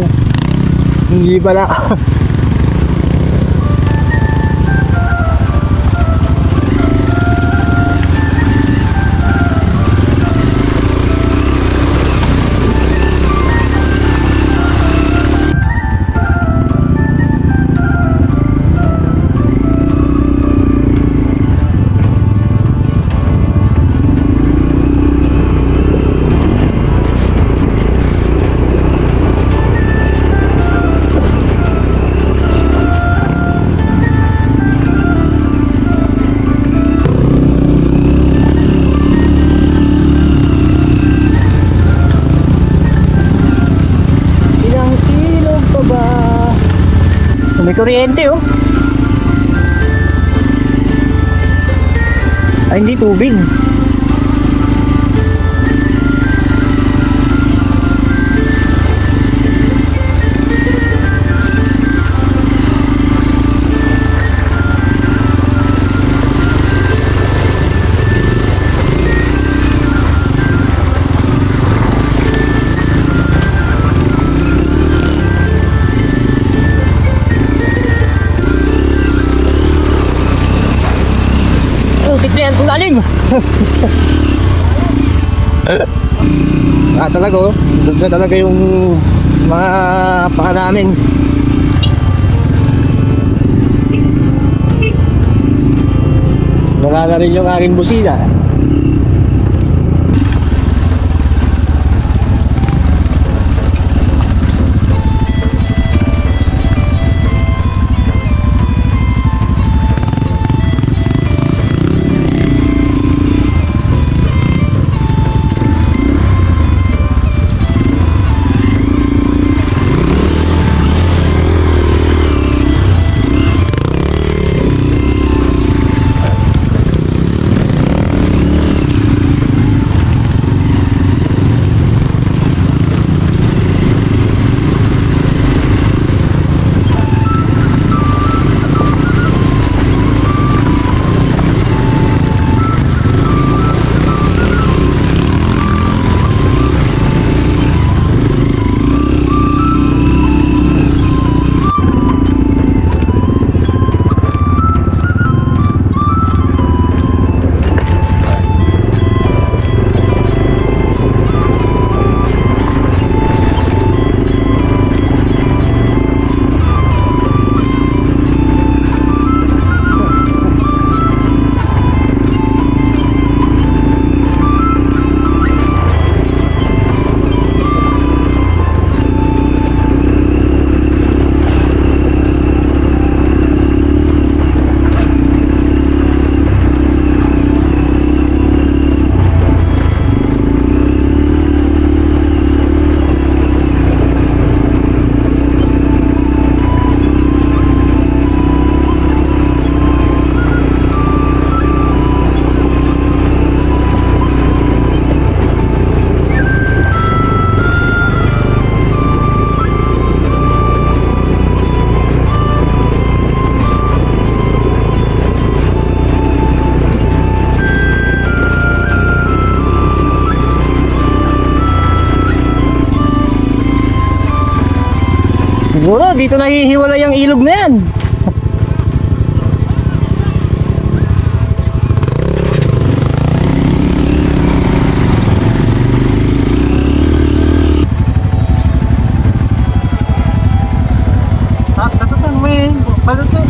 Hindi pala. May kuryente oh. Ay hindi tubig. Siklihan kung lalim. Talaga oh. Doon na talaga yung mga paka namin. Wala na rin yung aking busina. Siguro, dito nahihiwalay ang ilog na yan. Katutan mo yun. Balutin.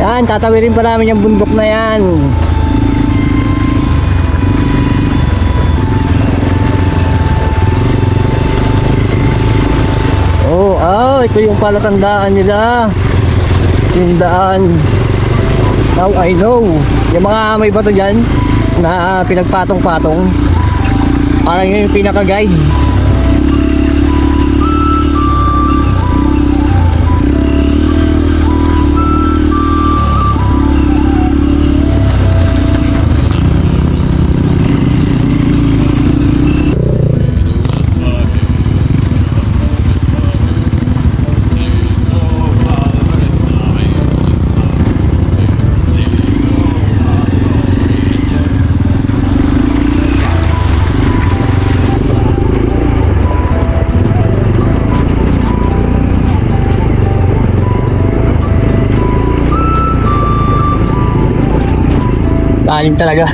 Yan, tatawirin pa namin yung bundok na yan. Ito yung palatandaan nila. Yung daan. Now I know. Yung mga may bato dyan na pinagpatong-patong, parang yun yung pinaka-guide. Lalim talaga.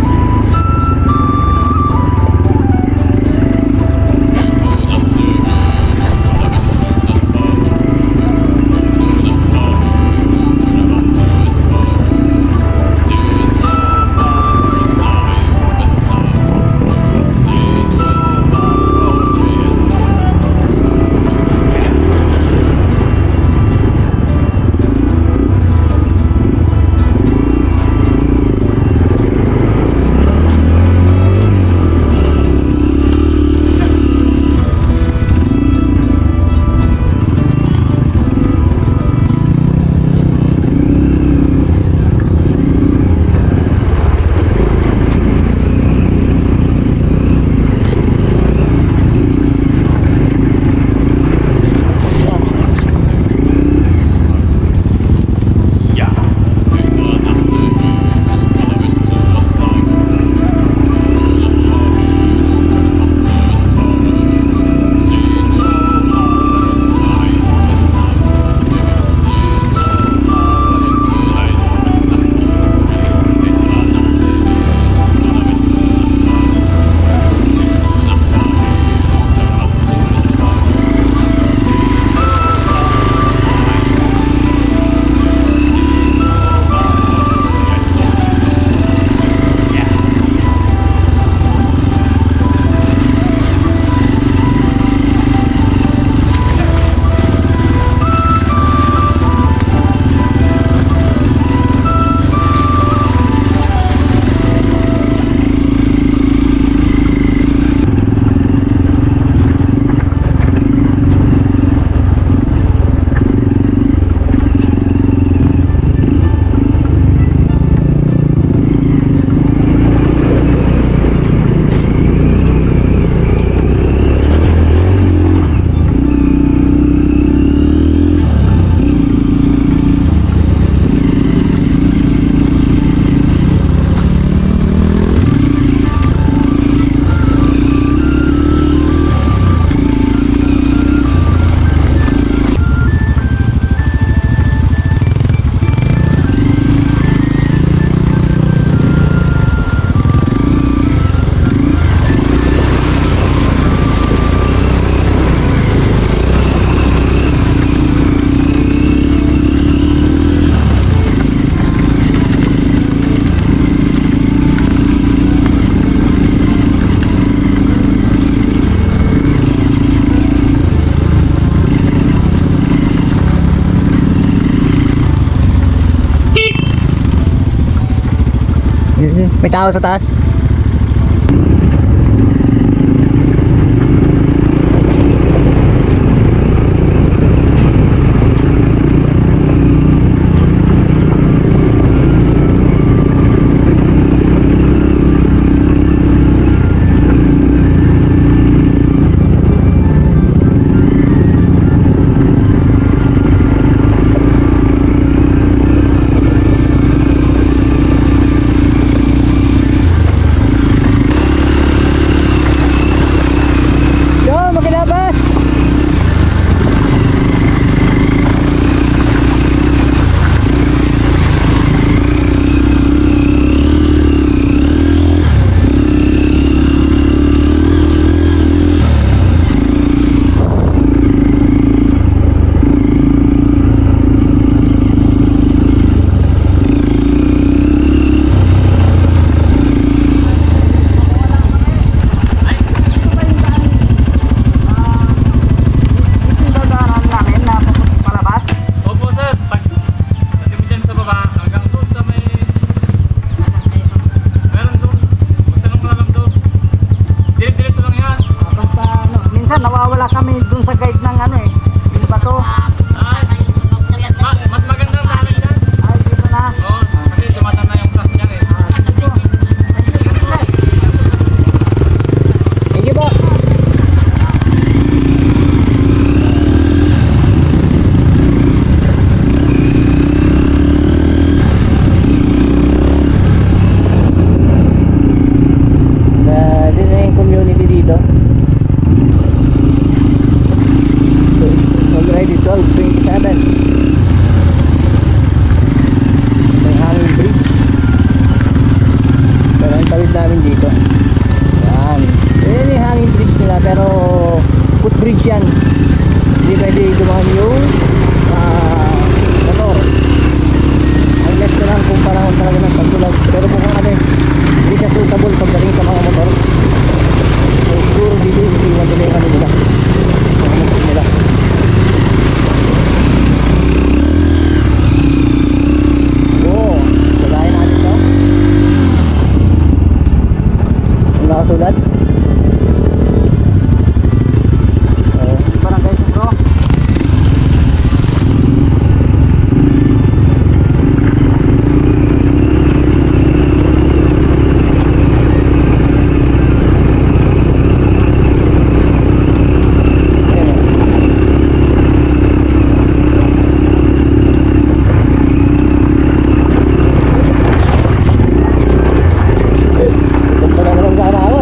May tao sa taas. Nawawala kami dun sa guide ng ano eh. Yung bato. Mas magandang daanan dyan. Ay, dito na. Oo, kasi dumatan na yung truck dyan eh. Thank you po. Din na yung community dito. Already 12:27. May hanging bridge. Pero ang tawid namin dito. Yan. Yan yung hanging bridge nila pero footbridge yan. Hindi pwede dumaan yung motor. Unless na lang kung parang talaga ng pagtulag. Pero kung ano hindi siya suitable pagdating sa mga motor. So siguro dito hindi madali yung ano nila. Mga motor nila. Nakasulat? Barangay Sugro. Punta na naman sana ako.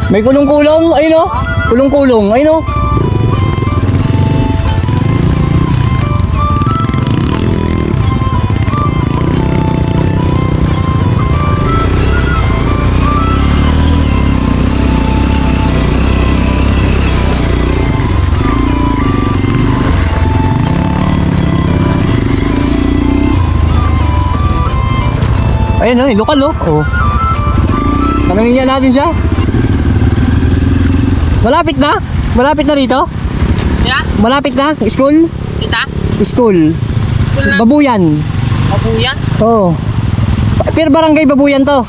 May kulong-kulong, ayun o. Kulong-kulong, ayun o. Ayun o, lokal o. Oh. Tanungin niya natin siya. Malapit na? Malapit na rito? Yeah? Malapit na? School? Kita? School. Babuyan. Babuyan? Oo. Pero barangay Babuyan to.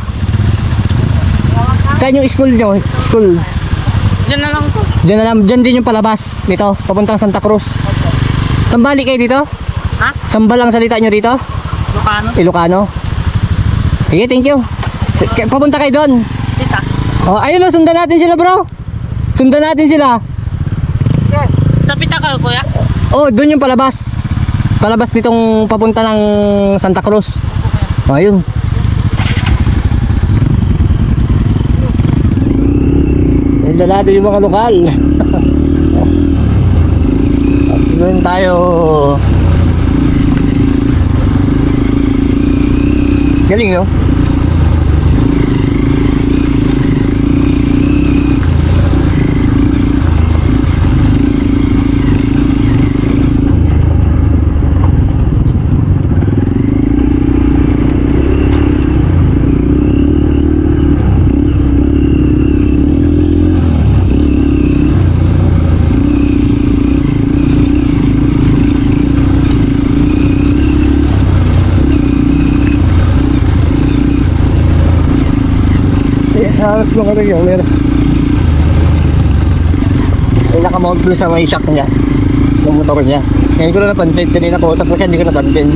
Saan yung school nyo? School. Diyan na lang to. Diyan na lang, diyan din yung palabas dito, papuntang Santa Cruz. Sambali kayo dito? Ha? Sambal ang salita nyo dito? Lucano? Ilocano. Sige, thank you. Papunta kayo doon. Kita? Oh, ayun o, sundan natin sila bro. Sundan natin sila. Sa pita ka, kuya? Oh, doon yung palabas. Palabas nitong papunta ng Santa Cruz. Oh, ayun. Sundan natin yung mga lokal. Doon tayo. Galing no? Halos mo ka rin yun, meron. Ay, nakamount doon sa may shock niya. Yung motor niya. Ngayon ko na napansin. Kanina ko, tapos hindi ko napansin.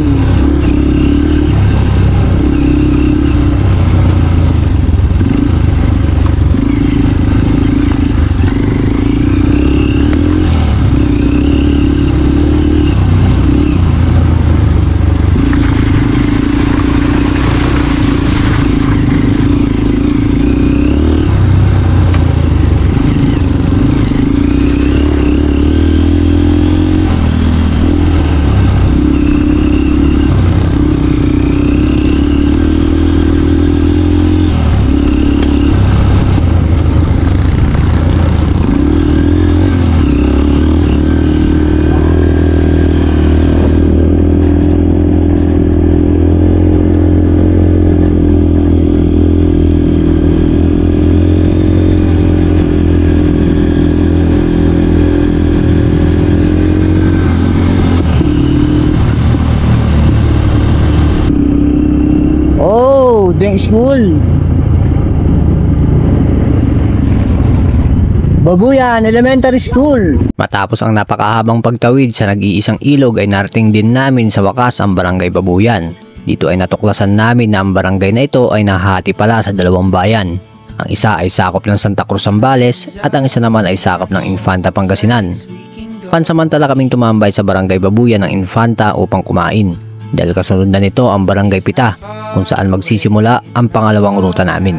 Deng School. Babuyan Elementary School. Matapos ang napakahabang pagtawid sa nag-iisang ilog ay narating din namin sa wakas ang Barangay Babuyan. Dito ay natuklasan namin na ang barangay na ito ay nahati pala sa dalawang bayan. Ang isa ay sakop ng Santa Cruz Zambales at ang isa naman ay sakop ng Infanta Pangasinan. Pansamantala kaming tumambay sa Barangay Babuyan ng Infanta upang kumain. Dahil kasunod nito ang Barangay Pita kung saan magsisimula ang pangalawang ruta namin.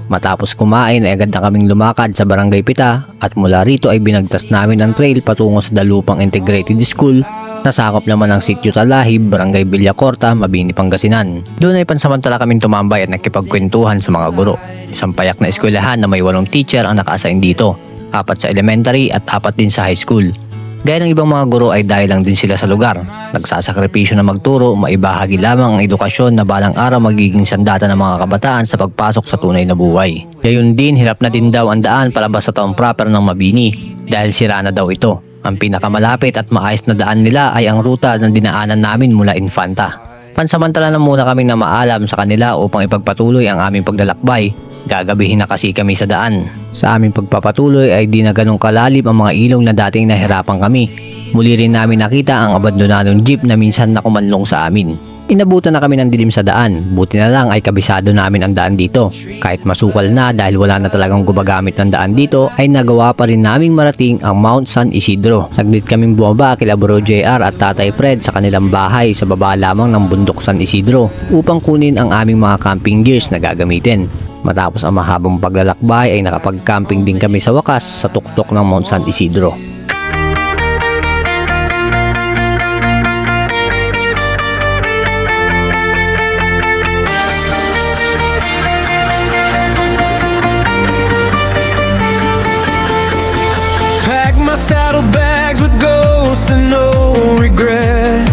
Matapos kumain ay agad na kaming lumakad sa Barangay Pita at mula rito ay binagtas namin ang trail patungo sa Dalupang Integrated School na sakop naman ng Sitio Talahib, Barangay Villacorta, Mabini, Pangasinan. Doon ay pansamantala kaming tumambay at nakipagkwentuhan sa mga guro. Isang payak na eskwelahan na may 8 teacher ang naka-assign dito, 4 sa elementary at 4 din sa high school. Gaya ng ibang mga guro ay dahil lang din sila sa lugar. Nagsasakripisyo na magturo, maibahagi lamang ang edukasyon na balang araw magiging sandata ng mga kabataan sa pagpasok sa tunay na buhay. Gayon din, hirap na din daw ang daan palabas sa town proper ng Mabini dahil sira na daw ito. Ang pinakamalapit at maayos na daan nila ay ang ruta na dinaanan namin mula Infanta. Pansamantala na muna kami na maalam sa kanila upang ipagpatuloy ang aming paglalakbay. Gagabihin na kasi kami sa daan. Sa aming pagpapatuloy ay di na ganong kalalim ang mga ilong na dating nahirapan kami. Muli rin namin nakita ang abandonadong jeep na minsan nakumanlong sa amin. Inabutan na kami ng dilim sa daan, buti na lang ay kabisado namin ang daan dito. Kahit masukal na dahil wala na talagang gumagamit ng daan dito, ay nagawa pa rin naming marating ang Mount San Isidro. Saglit kaming bumaba kila Bro JR at Tatay Fred sa kanilang bahay sa baba lamang ng bundok San Isidro upang kunin ang aming mga camping gears na gagamitin. Matapos ang mahabang paglalakbay ay nakapag-camping din kami sa wakas sa tuktok ng Mount San Isidro. Pack my saddlebags with ghosts and no regret.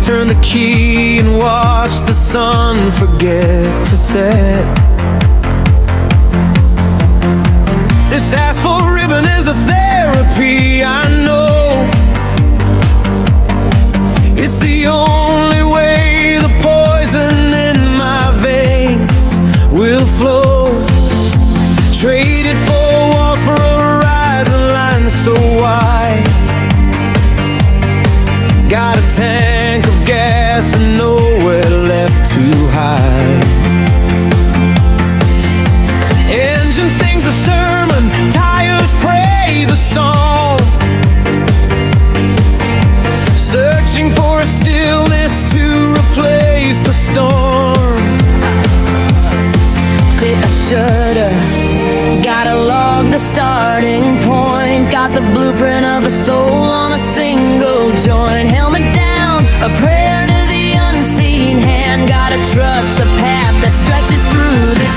Turn the key and watch the sun forget to set. This asphalt ribbon is a therapy, I know. It's the only way the poison in my veins will flow. Traded 4 walls for a horizon line so wide. Got a tank of gas and nowhere left to hide. Engine sings the sermon, tires pray the song. Searching for a stillness to replace the storm. Click a shutter, gotta log the starting point. Got the blueprint of a soul on a single joint. Helmet down, a prayer to the unseen hand. Gotta trust the path that stretches through this